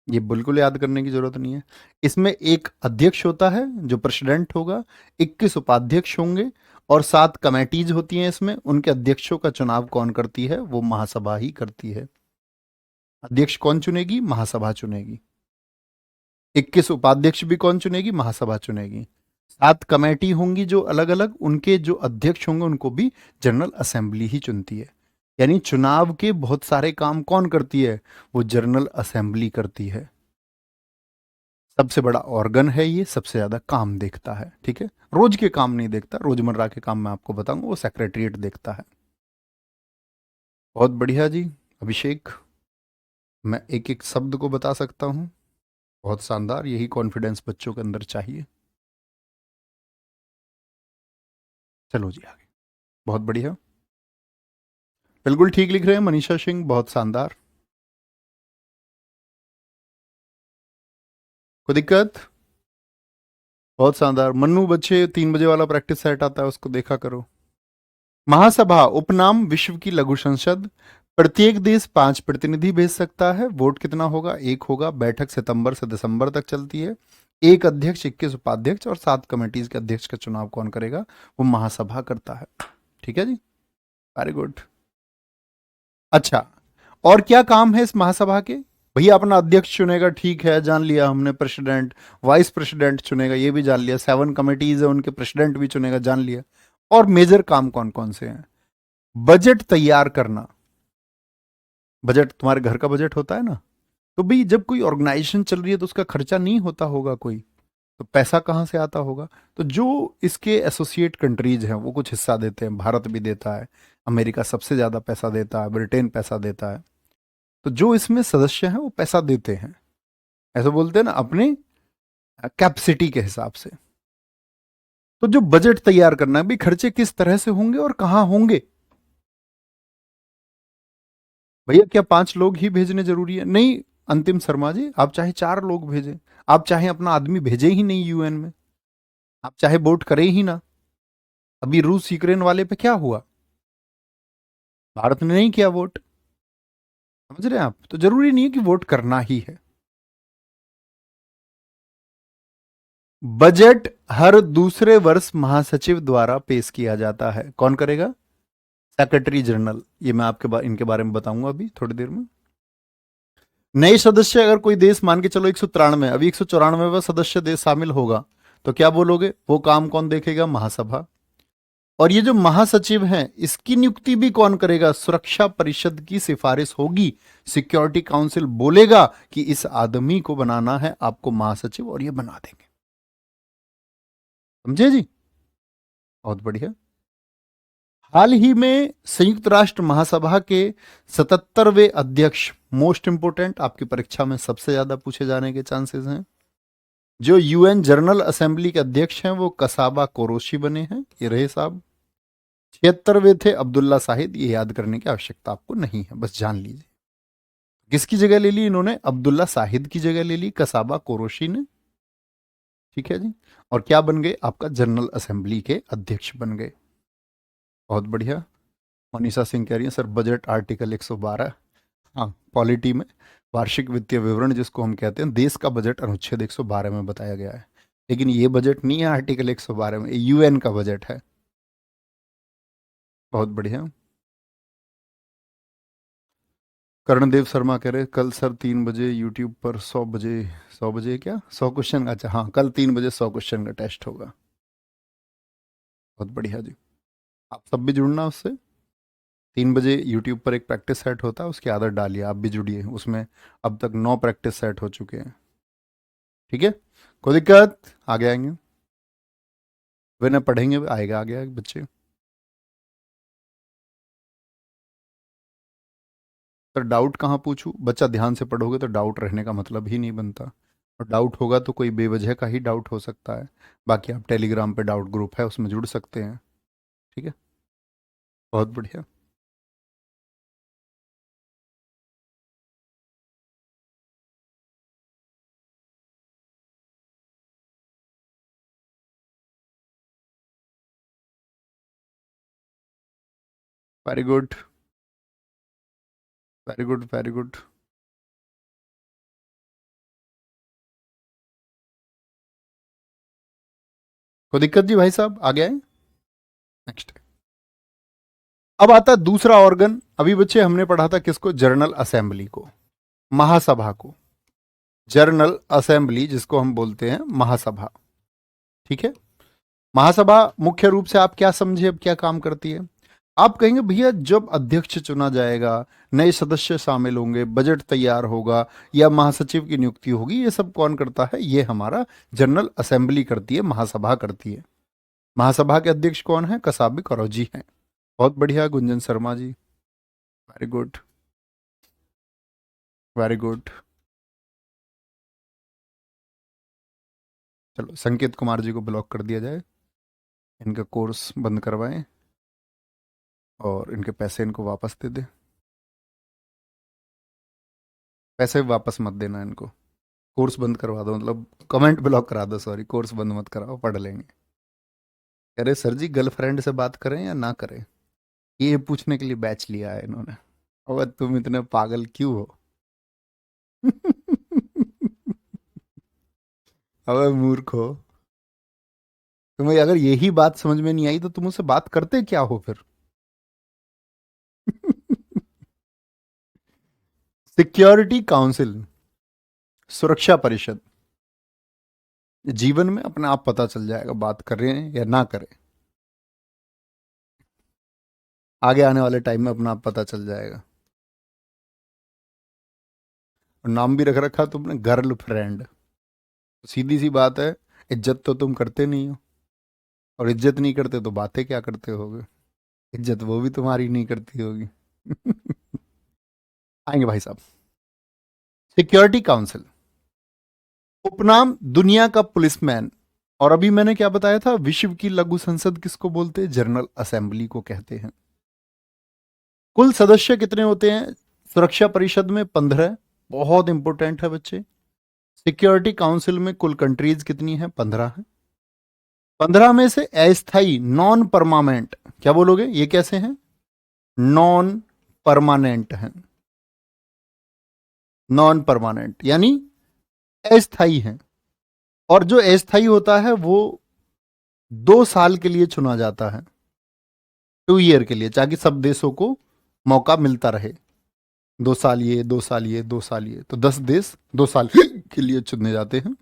ये बिल्कुल याद करने की जरूरत नहीं है। इसमें एक अध्यक्ष होता है जो प्रेसिडेंट होगा, 21 उपाध्यक्ष होंगे और 7 कमेटीज होती हैं इसमें। उनके अध्यक्षों का चुनाव कौन करती है? वो महासभा ही करती है। अध्यक्ष कौन चुनेगी? महासभा चुनेगी। 21 उपाध्यक्ष भी कौन चुनेगी? महासभा चुनेगी। 7 कमेटी होंगी जो अलग अलग, उनके जो अध्यक्ष होंगे उनको भी जनरल असेंबली ही चुनती है। यानी चुनाव के बहुत सारे काम कौन करती है? वो जनरल असेंबली करती है। सबसे बड़ा ऑर्गन है ये, सबसे ज्यादा काम देखता है। ठीक है, रोज के काम नहीं देखता, रोजमर्रा के काम मैं आपको बताऊंगा, वो सेक्रेटरीट देखता है। बहुत बढ़िया जी अभिषेक, मैं एक एक शब्द को बता सकता हूं, बहुत शानदार, यही कॉन्फिडेंस बच्चों के अंदर चाहिए। चलो जी आगे, बहुत बढ़िया, बिल्कुल ठीक लिख रहे हैं मनीषा सिंह, बहुत शानदार। कोई दिक्कत? बहुत शानदार। मन्नू बच्चे 3 बजे वाला प्रैक्टिस सेट आता है, उसको देखा करो। महासभा उपनाम विश्व की लघु संसद, प्रत्येक देश 5 प्रतिनिधि भेज सकता है। वोट कितना होगा? एक होगा। बैठक सितंबर से दिसंबर तक चलती है। एक अध्यक्ष, 21 उपाध्यक्ष और 7 कमेटीज के अध्यक्ष का चुनाव कौन करेगा? वो महासभा करता है। ठीक है जी, वेरी गुड। अच्छा, और क्या काम है इस महासभा के? भैया अपना अध्यक्ष चुनेगा, ठीक है, जान लिया हमने। प्रेसिडेंट, वाइस प्रेसिडेंट चुनेगा, ये भी जान लिया। 7 कमेटीज है, उनके प्रेसिडेंट भी चुनेगा, जान लिया। और मेजर काम कौन कौन से हैं? बजट तैयार करना। बजट, तुम्हारे घर का बजट होता है ना, तो भाई जब कोई ऑर्गेनाइजेशन चल रही है तो उसका खर्चा नहीं होता होगा कोई, तो पैसा कहाँ से आता होगा? तो जो इसके एसोसिएट कंट्रीज हैं वो कुछ हिस्सा देते हैं, भारत भी देता है, अमेरिका सबसे ज्यादा पैसा देता है, ब्रिटेन पैसा देता है। तो जो इसमें सदस्य हैं वो पैसा देते हैं, ऐसे बोलते हैं ना, अपने कैपेसिटी के हिसाब से। तो जो बजट तैयार करना है, भाई खर्चे किस तरह से होंगे और कहां होंगे? भैया क्या 5 लोग ही भेजने जरूरी है? नहीं, अंतिम शर्मा जी, आप चाहे 4 लोग भेजें, आप चाहे अपना आदमी भेजे ही नहीं यूएन में, आप चाहे वोट करें ही ना। अभी रूस यूक्रेन वाले पे क्या हुआ? भारत ने नहीं किया वोट। समझ रहे हैं आप? तो जरूरी नहीं है कि वोट करना ही है। बजट हर दूसरे वर्ष महासचिव द्वारा पेश किया जाता है। कौन करेगा? Secretary general. ये मैं इनके बारे में बताऊंगा अभी थोड़ी देर में। नए सदस्य अगर कोई देश, मान के चलो 193, अभी 194वां सदस्य देश शामिल होगा, तो क्या बोलोगे? वो काम कौन देखेगा? महासभा। और ये जो महासचिव हैं, इसकी नियुक्ति भी कौन करेगा? सुरक्षा परिषद की सिफारिश होगी। सिक्योरिटी काउंसिल बोलेगा कि इस आदमी को बनाना है आपको महासचिव, और ये बना देंगे। समझे जी? बहुत बढ़िया। हाल ही में संयुक्त राष्ट्र महासभा के 77वें अध्यक्ष, मोस्ट इंपोर्टेंट, आपकी परीक्षा में सबसे ज्यादा पूछे जाने के चांसेस हैं, जो यूएन जनरल असेंबली के अध्यक्ष हैं, वो कसाबा कोरोशी बने हैं। ये रहे साहब। 76वें थे अब्दुल्ला शाहिद। ये याद करने की आवश्यकता आपको नहीं है, बस जान लीजिए। किसकी जगह ले ली इन्होंने? अब्दुल्ला शाहिद की जगह ले ली कसाबा कोरोशी ने। ठीक है जी। और क्या बन गए? आपका जनरल असेंबली के अध्यक्ष बन गए। बहुत बढ़िया। मनीषा सिंह कह रही है सर बजट आर्टिकल 112, हाँ, पॉलिटी में वार्षिक वित्तीय विवरण जिसको हम कहते हैं, देश का बजट अनुच्छेद 112 में बताया गया है। लेकिन ये बजट नहीं है आर्टिकल 112 में, यूएन का बजट है। बहुत बढ़िया। कर्णदेव शर्मा कह रहे कल सर 3 बजे यूट्यूब पर 100 बजे, 100 बजे क्या 100 क्वेश्चन? अच्छा हाँ, कल 3 बजे 100 क्वेश्चन का टेस्ट होगा। बहुत बढ़िया जी। आप सब भी जुड़ना उससे। 3 बजे यूट्यूब पर एक प्रैक्टिस सेट होता है, उसकी आदत डालिए, आप भी जुड़िए उसमें। अब तक 9 प्रैक्टिस सेट हो चुके हैं। ठीक है, कोई दिक्कत? आगे आएंगे, वे ना पढ़ेंगे आएगा आगे बच्चे। सर डाउट कहाँ पूछूं? बच्चा ध्यान से पढ़ोगे तो डाउट रहने का मतलब ही नहीं बनता, और डाउट होगा तो कोई बेवजह का ही डाउट हो सकता है। बाकी आप टेलीग्राम पे डाउट ग्रुप है, उसमें जुड़ सकते हैं। ठीक है, बहुत बढ़िया। Very good, very good, very good. कोई दिक्कत जी भाई साहब? आगे आए। नेक्स्ट। अब आता है दूसरा ऑर्गन। अभी बच्चे हमने पढ़ा था किसको? जनरल असेंबली को, महासभा को। जनरल असेंबली जिसको हम बोलते हैं महासभा। ठीक है। महासभा मुख्य रूप से आप क्या समझे, अब क्या काम करती है? आप कहेंगे भैया जब अध्यक्ष चुना जाएगा, नए सदस्य शामिल होंगे, बजट तैयार होगा, या महासचिव की नियुक्ति होगी, ये सब कौन करता है? ये हमारा जनरल असेंबली करती है, महासभा करती है। महासभा के अध्यक्ष कौन है? कसाबी करोजी हैं। बहुत बढ़िया Gunjan Sharma ji, very good, very good. चलो संकेत कुमार जी को ब्लॉक कर दिया जाए, इनका कोर्स बंद करवाएं, और इनके पैसे इनको वापस दे दे। पैसे वापस मत देना इनको, कोर्स बंद करवा दो, मतलब कमेंट ब्लॉक करा दो, सॉरी, कोर्स बंद मत कराओ, पढ़ लेंगे। कह रहे सर जी गर्लफ्रेंड से बात करें या ना करें, ये पूछने के लिए बैच लिया है इन्होंने। अब तुम इतने पागल क्यों हो? अबे मूर्ख हो, तुम्हें अगर यही बात समझ में नहीं आई तो तुम उससे बात करते क्या हो फिर? सिक्योरिटी काउंसिल, सुरक्षा परिषद, जीवन में अपने आप पता चल जाएगा बात कर रहे हैं या ना करें। आगे आने वाले टाइम में अपना आप पता चल जाएगा। और नाम भी रख रखा तुमने गर्ल फ्रेंड। सीधी सी बात है, इज्जत तो तुम करते नहीं हो, और इज्जत नहीं करते तो बातें क्या करते होगे? इज्जत वो भी तुम्हारी नहीं करती होगी। आएंगे भाई साहब। सिक्योरिटी काउंसिल, उपनाम दुनिया का पुलिसमैन। और अभी मैंने क्या बताया था? विश्व की लघु संसद किसको बोलते हैं? जनरल असेंबली को कहते हैं। कुल सदस्य कितने होते हैं सुरक्षा परिषद में? 15। बहुत इंपॉर्टेंट है बच्चे। सिक्योरिटी काउंसिल में कुल कंट्रीज कितनी है? 15 है। 15 में से अस्थाई, नॉन परमानेंट, क्या बोलोगे, ये कैसे हैं? नॉन परमानेंट हैं। नॉन परमानेंट यानी अस्थाई हैं। और जो अस्थाई होता है वो 2 साल के लिए चुना जाता है, 2 ईयर के लिए, ताकि सब देशों को मौका मिलता रहे। 2 साल ये, 2 साल ये, 2 साल ये, तो 10 देश 2 साल के लिए चुने जाते हैं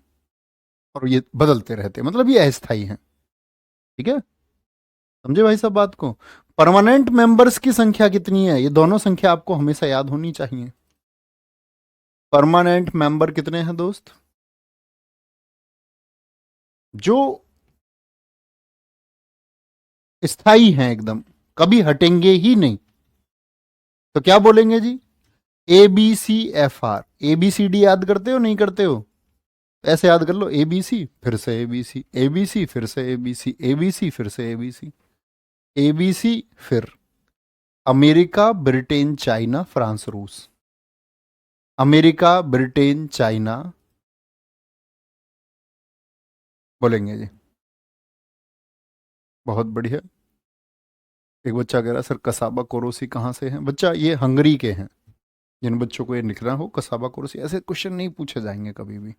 और ये बदलते रहते हैं, मतलब ये अस्थाई हैं। ठीक है, समझे भाई सब बात को? परमानेंट मेंबर्स की संख्या कितनी है? ये दोनों संख्या आपको हमेशा याद होनी चाहिए। परमानेंट मेंबर कितने हैं दोस्त? जो स्थाई हैं एकदम, कभी हटेंगे ही नहीं, तो क्या बोलेंगे जी? ABCFR। ABCD याद करते हो, नहीं करते हो? ऐसे याद कर लो, ABC फिर से ABC, ABC फिर से ABC, ABC फिर से ABC, ABC फिर अमेरिका, ब्रिटेन, चाइना, फ्रांस, रूस। अमेरिका, ब्रिटेन, चाइना, बोलेंगे जी। बहुत बढ़िया। एक बच्चा कह रहा है सर कसाबा कोरोसी कहाँ से हैं? बच्चा ये हंगरी के हैं। जिन बच्चों को ये लिखना हो कसाबा कोरोसी, ऐसे क्वेश्चन नहीं पूछे जाएंगे कभी भी।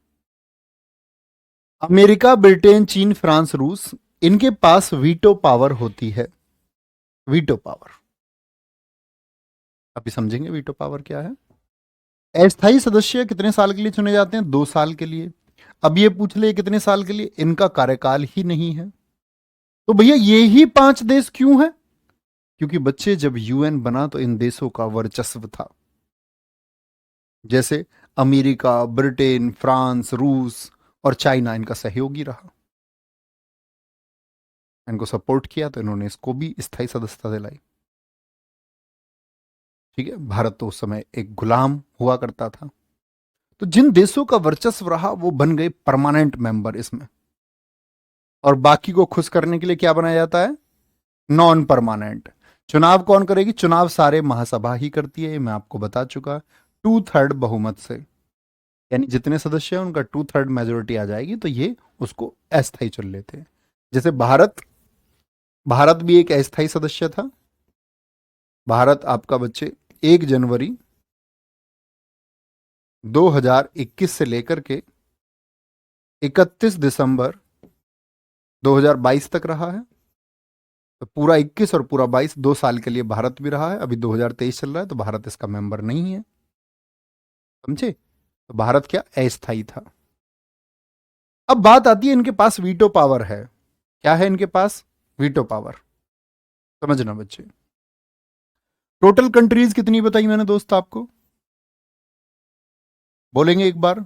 अमेरिका, ब्रिटेन, चीन, फ्रांस, रूस, इनके पास वीटो पावर होती है। वीटो पावर अभी समझेंगे वीटो पावर क्या है। अस्थायी सदस्य कितने साल के लिए चुने जाते हैं? 2 साल के लिए। अब ये पूछ ले कितने साल के लिए? इनका कार्यकाल ही नहीं है। तो भैया ये ही 5 देश क्यों है? क्योंकि बच्चे जब UN बना तो इन देशों का वर्चस्व था। जैसे अमेरिका, ब्रिटेन, फ्रांस, रूस और चाइना इनका सहयोगी रहा, इनको सपोर्ट किया, तो इन्होंने इसको भी स्थायी सदस्यता दिलाई। ठीक है, भारत तो उस समय एक गुलाम हुआ करता था। तो जिन देशों का वर्चस्व रहा वो बन गए परमानेंट मेंबर इसमें, और बाकी को खुश करने के लिए क्या बनाया जाता है? Non permanent. चुनाव कौन करेगी? चुनाव सारे महासभा ही करती है, ये मैं आपको बता चुका। 2/3 बहुमत से, यानी जितने सदस्य हैं उनका 2/3 मेजोरिटी आ जाएगी, तो ये उसको अस्थायी चुन लेते हैं। जैसे भारत, भारत भी एक अस्थायी सदस्य था। भारत आपका बच्चे 1 जनवरी 2021 से लेकर के 31 दिसंबर 2022 तक रहा है। तो पूरा 21 और पूरा 22, 2 साल के लिए भारत भी रहा है। अभी 2023 चल रहा है तो भारत इसका मेंबर नहीं है, समझे? तो भारत क्या अस्थायी था। अब बात आती है इनके पास वीटो पावर है। क्या है इनके पास? Veto power. समझना बच्चे, टोटल कंट्रीज कितनी बताई मैंने दोस्त आपको? बोलेंगे एक बार?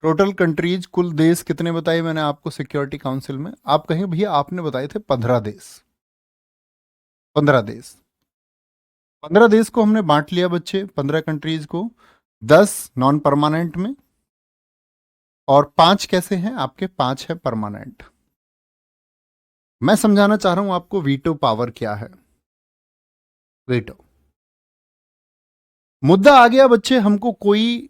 टोटल कंट्रीज, कुल देश कितने बताए मैंने आपको सिक्योरिटी काउंसिल में? आप कहेंगे भैया आपने बताए थे 15 देश। 15 देश, 15 देश को हमने बांट लिया बच्चे, 15 कंट्रीज को। 10 नॉन परमानेंट में, और 5 कैसे हैं आपके? 5 है परमानेंट। मैं समझाना चाह रहा हूं आपको वीटो पावर क्या है। वीटो मुद्दा आ गया बच्चे, हमको कोई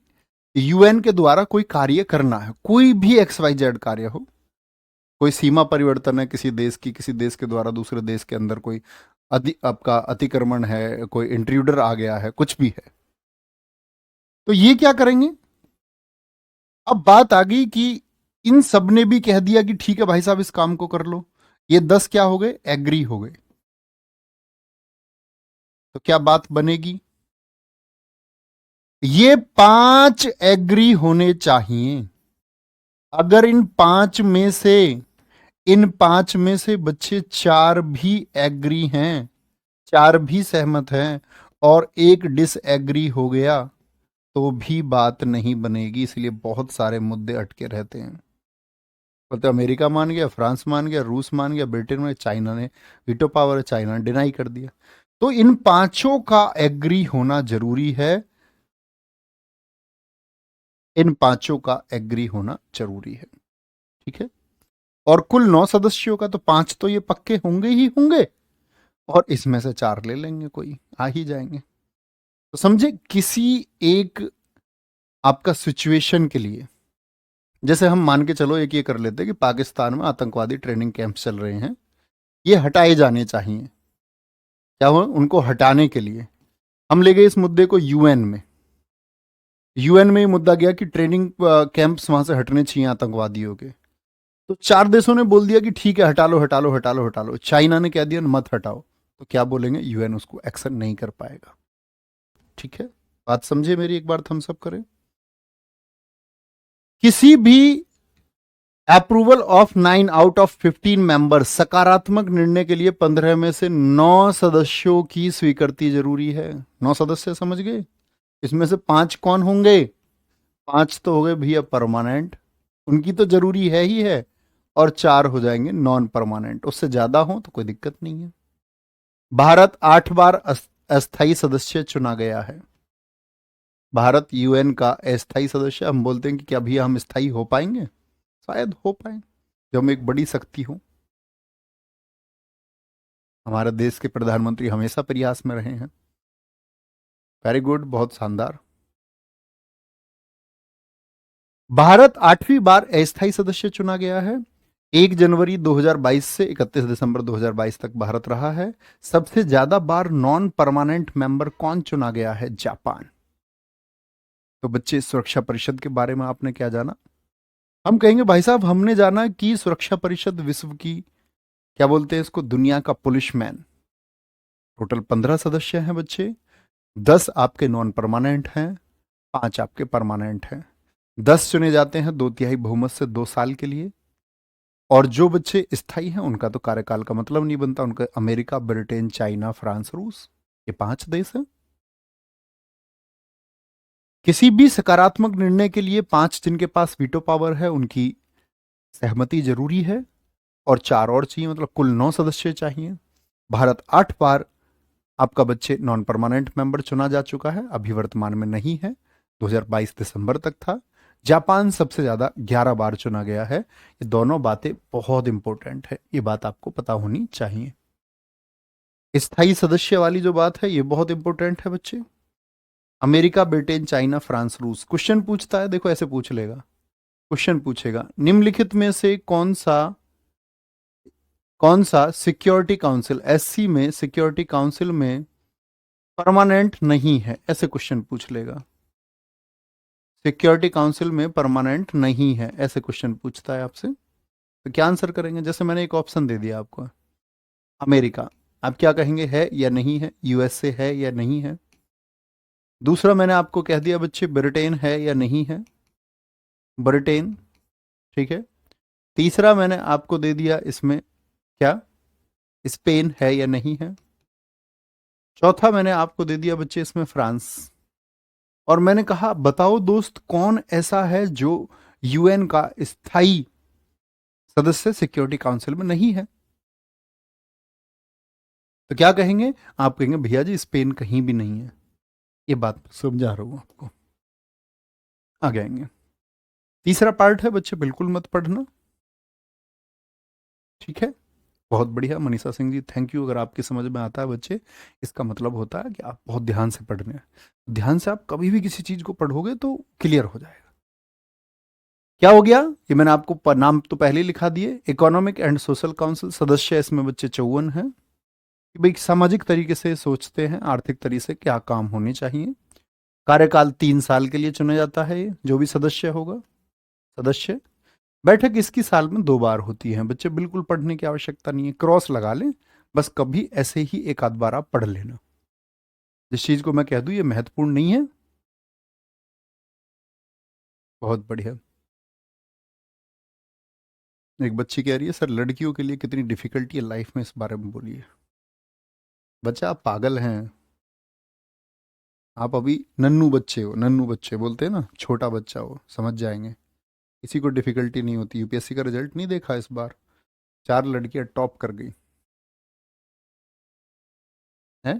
UN के द्वारा कोई कार्य करना है, कोई भी XYZ कार्य हो, कोई सीमा परिवर्तन है किसी देश की, किसी देश के द्वारा दूसरे देश के अंदर कोई आपका अतिक्रमण है, कोई इंट्रूडर आ गया है, कुछ भी है, तो ये क्या करेंगे? अब बात आ गई कि इन सब ने भी कह दिया कि ठीक है भाई साहब इस काम को कर लो। ये 10 क्या हो गए? एग्री हो गए। तो क्या बात बनेगी? ये 5 एग्री होने चाहिए। अगर इन 5 में से बच्चे 4 भी एग्री हैं, 4 भी सहमत हैं, और एक डिसएग्री हो गया, तो भी बात नहीं बनेगी। इसलिए बहुत सारे मुद्दे अटके रहते हैं। बोलते अमेरिका मान गया, फ्रांस मान गया, रूस मान गया, ब्रिटेन में, चाइना ने वीटो पावर है, चाइना ने डिनाई कर दिया। तो इन 5 का एग्री होना जरूरी है। इन 5 का एग्री होना जरूरी है। ठीक है, और कुल 9 सदस्यों का तो 5 तो ये पक्के होंगे ही होंगे, और इसमें से 4 ले लेंगे, कोई आ ही जाएंगे। तो समझे, किसी एक आपका सिचुएशन के लिए। जैसे हम मान के चलो एक ये कर लेते हैं कि पाकिस्तान में आतंकवादी ट्रेनिंग कैंप चल रहे हैं, ये हटाए जाने चाहिए। क्या हुआ? उनको हटाने के लिए हम ले गए इस मुद्दे को यूएन में। यूएन में ये मुद्दा गया कि ट्रेनिंग कैंप्स वहां से हटने चाहिए आतंकवादियों के। तो 4 देशों ने बोल दिया कि ठीक है, हटा लो हटा लो हटा लो हटा लो। चाइना ने कह दिया मत हटाओ। तो क्या बोलेंगे? यूएन उसको एक्शन नहीं कर पाएगा। ठीक है, बात समझे मेरी? एक बार थम्स अप करें। किसी भी approval of 9 out of 15 members, सकारात्मक निर्णय के लिए 15 में से 9 सदस्यों की स्वीकृति जरूरी है। 9 सदस्य समझ गए? इसमें से 5 कौन होंगे? 5 तो हो गए भैया परमानेंट, उनकी तो जरूरी है ही है, और 4 हो जाएंगे नॉन परमानेंट। उससे ज्यादा हो तो कोई दिक्कत नहीं है। भारत 8 बार अस्थायी सदस्य चुना गया है। भारत यूएन का अस्थायी सदस्य। हम बोलते हैं कि क्या भैया हम स्थायी हो पाएंगे? शायद हो पाए, जब हम एक बड़ी शक्ति हो। हमारे देश के प्रधानमंत्री हमेशा प्रयास में रहे हैं। वेरी गुड, बहुत शानदार। भारत 8वीं बार अस्थायी सदस्य चुना गया है। 1 जनवरी 2022 से 31 दिसंबर 2022 तक भारत रहा है। सबसे ज्यादा बार नॉन परमानेंट मेंबर कौन चुना गया है? जापान। तो बच्चे, सुरक्षा परिषद के बारे में आपने क्या जाना? हम कहेंगे भाई साहब हमने जाना कि सुरक्षा परिषद विश्व की, क्या बोलते हैं इसको, दुनिया का पुलिसमैन। टोटल 15 सदस्य हैं बच्चे। 10 आपके नॉन परमानेंट हैं, 5 आपके परमानेंट हैं। 10 चुने जाते हैं 2/3 बहुमत से 2 साल के लिए। और जो बच्चे स्थायी हैं उनका तो कार्यकाल का मतलब नहीं बनता। उनका अमेरिका, ब्रिटेन, चाइना, फ्रांस, रूस, ये 5 देश हैं। किसी भी सकारात्मक निर्णय के लिए 5 जिनके पास वीटो पावर है उनकी सहमति जरूरी है, और 4 और चाहिए, मतलब कुल 9 सदस्य चाहिए। भारत 8 बार आपका बच्चे नॉन परमानेंट मेंबर चुना जा चुका है, अभी वर्तमान में नहीं है, 2022 दिसंबर तक था। जापान सबसे ज्यादा 11 बार चुना गया है। ये दोनों बातें बहुत इंपॉर्टेंट है, ये बात आपको पता होनी चाहिए। स्थायी सदस्य वाली जो बात है ये बहुत इंपॉर्टेंट है बच्चे। अमेरिका, ब्रिटेन, चाइना, फ्रांस, रूस। क्वेश्चन पूछता है, देखो ऐसे पूछ लेगा, क्वेश्चन पूछेगा निम्नलिखित में से कौन सा सिक्योरिटी काउंसिल, एससी में, सिक्योरिटी काउंसिल में परमानेंट नहीं है? ऐसे क्वेश्चन पूछ लेगा। सिक्योरिटी काउंसिल में परमानेंट नहीं है, ऐसे क्वेश्चन पूछता है आपसे, तो क्या आंसर करेंगे? जैसे मैंने एक ऑप्शन दे दिया आपको, अमेरिका, आप क्या कहेंगे? है या नहीं है? यूएसए है या नहीं है? दूसरा मैंने आपको कह दिया बच्चे, ब्रिटेन है या नहीं है? ब्रिटेन, ठीक है। तीसरा मैंने आपको दे दिया इसमें, क्या स्पेन है या नहीं है? चौथा मैंने आपको दे दिया बच्चे इसमें फ्रांस। और मैंने कहा बताओ दोस्त कौन ऐसा है जो यूएन का स्थायी सदस्य सिक्योरिटी काउंसिल में नहीं है? तो क्या कहेंगे? आप कहेंगे भैया जी स्पेन कहीं भी नहीं है। ये बात समझा रहा हूं आपको, आगे आएंगे। तीसरा पार्ट है बच्चे, बिल्कुल मत पढ़ना, ठीक है। बहुत बढ़िया मनीषा सिंह जी, थैंक यू। अगर आपकी समझ में आता है बच्चे, इसका मतलब होता है कि आप बहुत ध्यान से पढ़ रहे हैं। ध्यान से आप कभी भी किसी चीज को पढ़ोगे तो क्लियर हो जाएगा। क्या हो गया? ये मैंने आपको नाम तो पहले ही लिखा दिए। इकोनॉमिक एंड सोशल काउंसिल सदस्य इसमें बच्चे 54 हैं। कि भाई सामाजिक तरीके से सोचते हैं, आर्थिक तरीके से क्या काम होने चाहिए। कार्यकाल 3 साल के लिए चुना जाता है, ये जो भी सदस्य होगा। सदस्य बैठक इसकी साल में 2 बार होती है बच्चे, बिल्कुल पढ़ने की आवश्यकता नहीं है, क्रॉस लगा लें बस, कभी ऐसे ही एक आध बार आप पढ़ लेना। जिस चीज को मैं कह दूं ये महत्वपूर्ण नहीं है। बहुत बढ़िया। एक बच्ची कह रही है सर लड़कियों के लिए कितनी डिफिकल्टी है लाइफ में, इस बारे में बोलिए। बच्चा आप पागल हैं, आप अभी नन्नू बच्चे हो, नन्नू बच्चे बोलते हैं ना, छोटा बच्चा हो, समझ जाएंगे। किसी को डिफिकल्टी नहीं होती। यूपीएससी का रिजल्ट नहीं देखा इस बार? 4 लड़कियां टॉप कर गई हैं,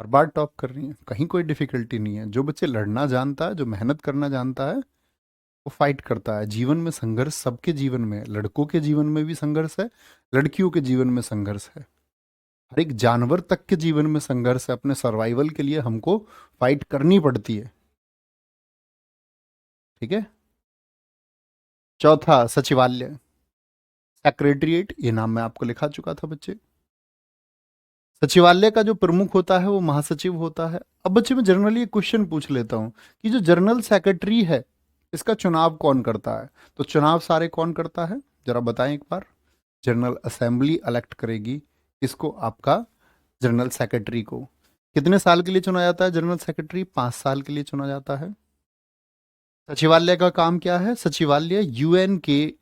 हर बार टॉप कर रही हैं, कहीं कोई डिफिकल्टी नहीं है। जो बच्चे लड़ना जानता है, जो मेहनत करना जानता है, वो फाइट करता है। जीवन में संघर्ष सबके जीवन में है, लड़कों के जीवन में भी संघर्ष है, लड़कियों के जीवन में संघर्ष है, हर एक जानवर तक के जीवन में संघर्ष है। अपने सर्वाइवल के लिए हमको फाइट करनी पड़ती है। ठीक है। चौथा सचिवालय, सेक्रेटरिएट, ये नाम मैं आपको लिखा चुका था बच्चे। सचिवालय का जो प्रमुख होता है वो महासचिव होता है। अब बच्चे मैं जनरली एक क्वेश्चन पूछ लेता हूं कि जो जनरल सेक्रेटरी है इसका चुनाव कौन करता है? तो चुनाव सारे कौन करता है, जरा बताएं एक बार। जनरल असेंबली इलेक्ट करेगी इसको, आपका जनरल सेक्रेटरी को। कितने साल के लिए चुना जाता है जनरल सेक्रेटरी? 5 साल के लिए चुना जाता है। सचिवालय का काम क्या है? सचिवालय यूएन के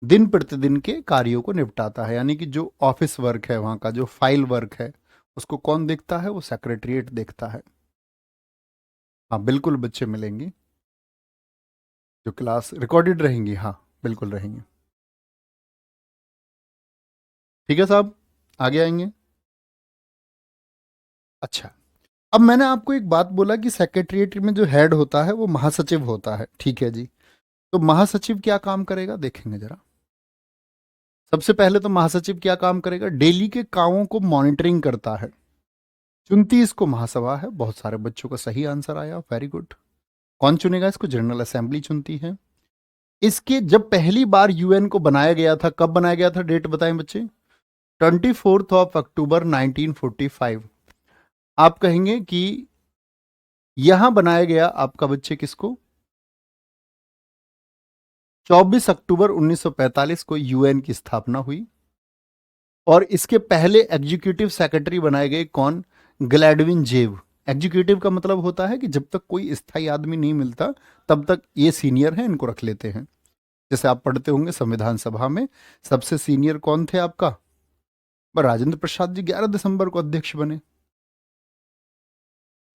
दिन प्रतिदिन के कार्यों को निपटाता है, यानी कि जो ऑफिस वर्क है, वहां का जो फाइल वर्क है, उसको कौन देखता है? वो सेक्रेटरिएट देखता है। हाँ बिल्कुल बच्चे मिलेंगे, जो क्लास रिकॉर्डेड रहेंगी, हाँ बिल्कुल रहेंगे। ठीक है साहब, आगे आएंगे। अच्छा, अब मैंने आपको एक बात बोला कि सेक्रेटरिएट में जो हेड होता है वो महासचिव होता है, ठीक है जी। तो महासचिव क्या काम करेगा देखेंगे जरा। सबसे पहले तो महासचिव क्या काम करेगा? डेली के कामों को मॉनिटरिंग करता है। चुनती इसको महासभा है। बहुत सारे बच्चों का सही आंसर आया, वेरी गुड। कौन चुनेगा इसको? जनरल असेंबली चुनती है। इसके जब पहली बार यूएन को बनाया गया था, कब बनाया गया था, डेट बताएं बच्चे। 24 अक्टूबर 1945। आप कहेंगे कि यहां बनाया गया आपका बच्चे किसको? 24 अक्टूबर 1945 को यूएन की स्थापना हुई। और इसके पहले एग्जीक्यूटिव सेक्रेटरी बनाए गए कौन? ग्लैडविन जेव। एग्जीक्यूटिव का मतलब होता है कि जब तक कोई स्थायी आदमी नहीं मिलता तब तक ये सीनियर है, इनको रख लेते हैं। जैसे आप पढ़ते होंगे संविधान सभा में सबसे सीनियर कौन थे आपका? राजेंद्र प्रसाद जी 11 दिसंबर को अध्यक्ष बने,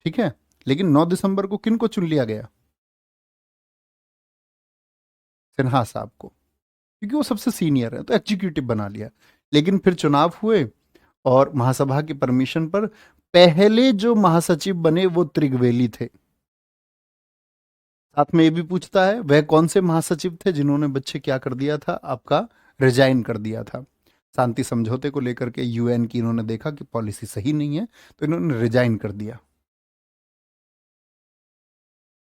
ठीक है। लेकिन 9 दिसंबर को किन को चुन लिया गया? सिन्हा साहब को, क्योंकि वो सबसे सीनियर है तो एग्जीक्यूटिव बना लिया। लेकिन फिर चुनाव हुए और महासभा की परमिशन पर पहले जो महासचिव बने वो त्रिगवेली थे। साथ में ये भी पूछता है वह कौन से महासचिव थे जिन्होंने बच्चे क्या कर दिया था आपका? रिजाइन कर दिया था। शांति समझौते को लेकर के यूएन की इन्होंने देखा कि पॉलिसी सही नहीं है तो इन्होंने रिजाइन कर दिया।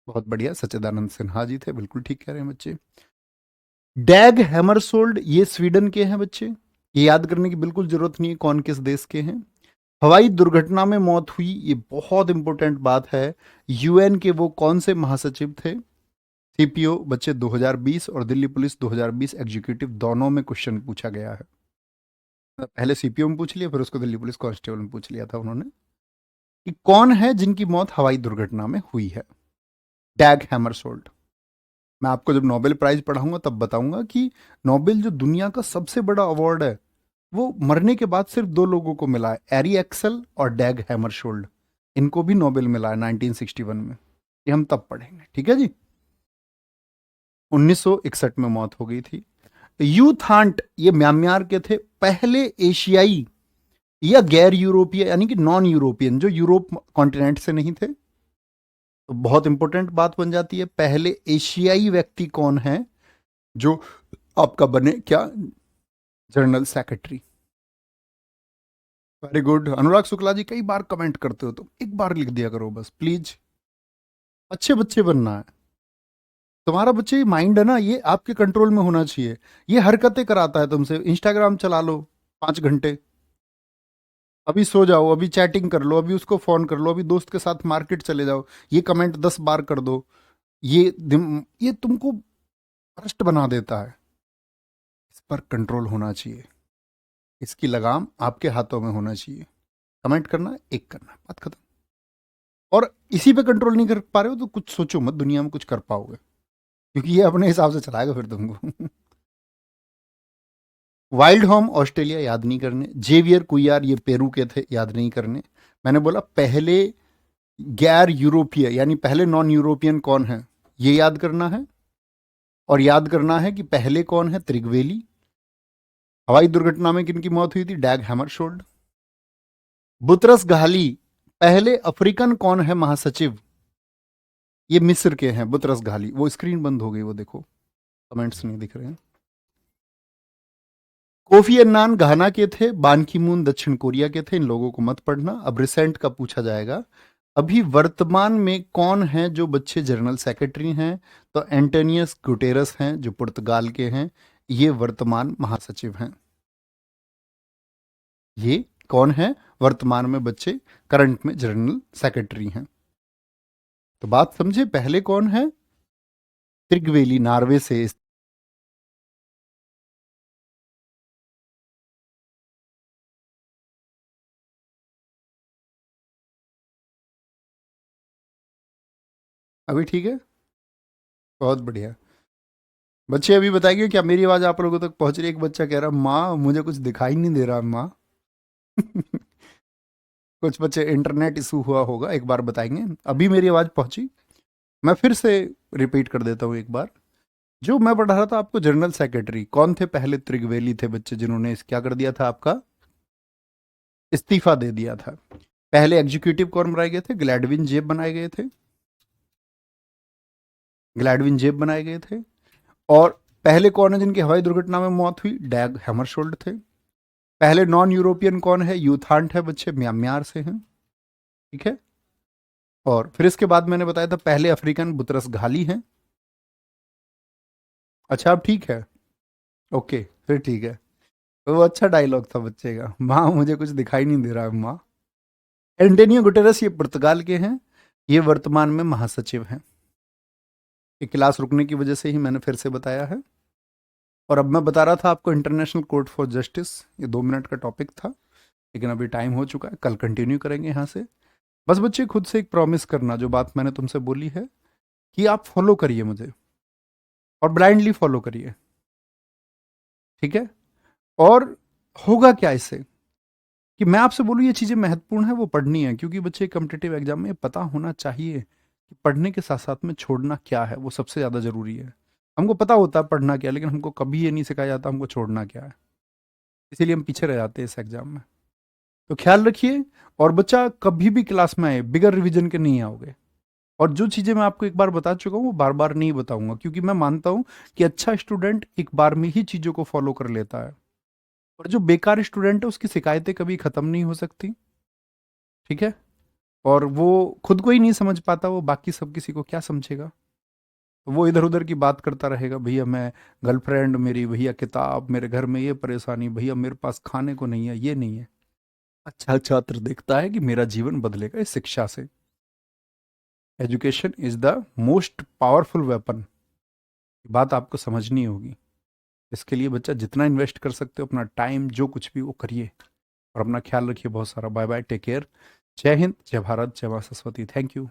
बहुत बढ़िया, सच्चिदानंद सिन्हा जी थे, बिल्कुल ठीक कह रहे हैं बच्चे। डैग हैमरसोल्ड ये स्वीडन के हैं बच्चे, ये याद करने की बिल्कुल जरूरत नहीं है कौन किस देश के हैं। हवाई दुर्घटना में मौत हुई, ये बहुत इंपॉर्टेंट बात है। यूएन के वो कौन से महासचिव थे? सीपीओ बच्चे 2020 और दिल्ली पुलिस 2020 एग्जीक्यूटिव दोनों में क्वेश्चन पूछा गया है। पहले सीपीओ में पूछ लिया, फिर उसको दिल्ली पुलिस कांस्टेबल में पूछ लिया था उन्होंने कि कौन है जिनकी मौत हवाई दुर्घटना में हुई है। डैग हैमरसोल्ड। मैं आपको जब नोबेल प्राइज पढ़ाऊंगा तब बताऊंगा कि नोबेल जो दुनिया का सबसे बड़ा अवार्ड है वो मरने के बाद सिर्फ 2 लोगों को मिला है, एरी एक्सेल और डैग हैमरशोल्ड। इनको भी नोबेल मिला है 1961 में। ये हम तब पढ़ेंगे, ठीक है जी। 1961 में मौत हो गई थी। यू थांट ये म्यांमार के थे, पहले एशियाई या गैर यूरोपीय यानी कि नॉन यूरोपियन, जो यूरोप कॉन्टिनेंट से नहीं थे। तो बहुत इंपॉर्टेंट बात बन जाती है, पहले एशियाई व्यक्ति कौन है जो आपका बने क्या? General secretary. वेरी गुड अनुराग शुक्ला जी, कई बार कमेंट करते हो तो एक बार लिख दिया करो बस प्लीज। अच्छे बच्चे बनना है। तुम्हारा बच्चे माइंड है ना, ये आपके कंट्रोल में होना चाहिए। ये हरकतें कराता है तुमसे, इंस्टाग्राम चला लो 5 घंटे, अभी सो जाओ, अभी चैटिंग कर लो, अभी उसको फोन कर लो, अभी दोस्त के साथ मार्केट चले जाओ, ये कमेंट 10 बार कर दो। ये तुमको भ्रष्ट बना देता है। इस पर कंट्रोल होना चाहिए, इसकी लगाम आपके हाथों में होना चाहिए। कमेंट करना, एक करना, बात खत्म। और इसी पे कंट्रोल नहीं कर पा रहे हो तो कुछ सोचो मत, दुनिया में कुछ कर पाओगे, क्योंकि ये अपने हिसाब से चलाएगा फिर तुमको। वाइल्ड होम ऑस्ट्रेलिया याद नहीं करने। जेवियर कुयार ये पेरू के थे, याद नहीं करने। मैंने बोला पहले गैर यूरोपीय यानी पहले नॉन यूरोपियन कौन है, ये याद करना है। और याद करना है कि पहले कौन है? त्रिगवेली। हवाई दुर्घटना में किनकी मौत हुई थी? डैग हैमरशोल्ड। बुतरस घाली पहले अफ्रीकन कौन है महासचिव? ये मिस्र के हैं बुतरस घाली। वो स्क्रीन बंद हो गई, वो देखो कमेंट्स नहीं दिख रहे हैं। कोफी अन्नान घाना के थे, बान की मून दक्षिण कोरिया के थे। इन लोगों को मत पढ़ना, अब रिसेंट का पूछा जाएगा। अभी वर्तमान में कौन है जो बच्चे जनरल सेक्रेटरी हैं? तो एंटोनियस गुटेरस हैं जो पुर्तगाल के हैं, ये वर्तमान महासचिव हैं। ये कौन है वर्तमान में बच्चे करंट में जनरल सेक्रेटरी हैं? तो बात समझे, पहले कौन है? त्रिगवेली, नॉर्वे से। अभी ठीक है, बहुत बढ़िया। बच्चे अभी बताएंगे क्या मेरी आवाज आप लोगों तक पहुंच रही है? एक बच्चा कह रहा माँ मुझे कुछ दिखाई नहीं दे रहा माँ। कुछ बच्चे इंटरनेट इशू हुआ होगा, एक बार बताएंगे। अभी मेरी आवाज पहुंची? मैं फिर से रिपीट कर देता हूँ एक बार। जो मैं पढ़ा रहा था आपको, जनरल सेक्रेटरी कौन थे? पहले त्रिगवेली थे बच्चे, जिन्होंने क्या कर दिया था, आपका इस्तीफा दे दिया था। पहले एग्जीक्यूटिव कौन बनाए गए थे? ग्लैडविन जेब बनाए गए थे। ग्लैडविन जेब बनाए गए थे। और पहले कौन है जिनकी हवाई दुर्घटना में मौत हुई? डैग हैमरशोल्ड थे। पहले नॉन यूरोपियन कौन है? यूथांट है बच्चे, म्यांमार से हैं। ठीक है। और फिर इसके बाद मैंने बताया था पहले अफ्रीकन बुतरस घाली हैं। अच्छा अब ठीक है, ओके फिर ठीक है। तो वो अच्छा डायलॉग था बच्चे का, माँ मुझे कुछ दिखाई नहीं दे रहा है माँ। एंटोनियो गुटेरस ये पुर्तगाल के हैं, ये वर्तमान में महासचिव हैं। ये क्लास रुकने की वजह से ही मैंने फिर से बताया है। और अब मैं बता रहा था आपको इंटरनेशनल कोर्ट फॉर जस्टिस, ये 2 मिनट का टॉपिक था, लेकिन अभी टाइम हो चुका है, कल कंटिन्यू करेंगे यहाँ से। बस बच्चे खुद से एक प्रॉमिस करना, जो बात मैंने तुमसे बोली है, कि आप फॉलो करिए मुझे और ब्लाइंडली फॉलो करिए। ठीक है। और होगा क्या इससे, कि मैं आपसे बोलूँ ये चीज़ें महत्वपूर्ण है, वो पढ़नी है, क्योंकि बच्चे कम्पिटेटिव एग्जाम में पता होना चाहिए कि पढ़ने के साथ साथ में छोड़ना क्या है, वो सबसे ज़्यादा ज़रूरी है। हमको पता होता है पढ़ना क्या है, लेकिन हमको कभी ये नहीं सिखाया जाता हमको छोड़ना क्या है, इसीलिए हम पीछे रह जाते हैं इस एग्जाम में। तो ख्याल रखिए। और बच्चा कभी भी क्लास में आए बिगर रिवीजन के नहीं आओगे। और जो चीज़ें मैं आपको एक बार बता चुका हूँ वो बार बार नहीं बताऊंगा, क्योंकि मैं मानता हूँ कि अच्छा स्टूडेंट एक बार में ही चीज़ों को फॉलो कर लेता है, और जो बेकार स्टूडेंट है उसकी शिकायतें कभी ख़त्म नहीं हो सकती। ठीक है। और वो खुद को ही नहीं समझ पाता, वो बाकी सब किसी को क्या समझेगा। तो वो इधर उधर की बात करता रहेगा, भैया मैं गर्लफ्रेंड मेरी, भैया किताब, मेरे घर में ये परेशानी, भैया मेरे पास खाने को नहीं है, ये नहीं है। अच्छा छात्र देखता है कि मेरा जीवन बदलेगा इस शिक्षा से। Education is the most powerful weapon. बात आपको समझनी होगी। इसके लिए बच्चा जितना इन्वेस्ट कर सकते हो अपना टाइम, जो कुछ भी वो करिए। और अपना ख्याल रखिए बहुत सारा। Bye bye, take care. जय हिंद, जय भारत, जय मां सरस्वती। Thank you.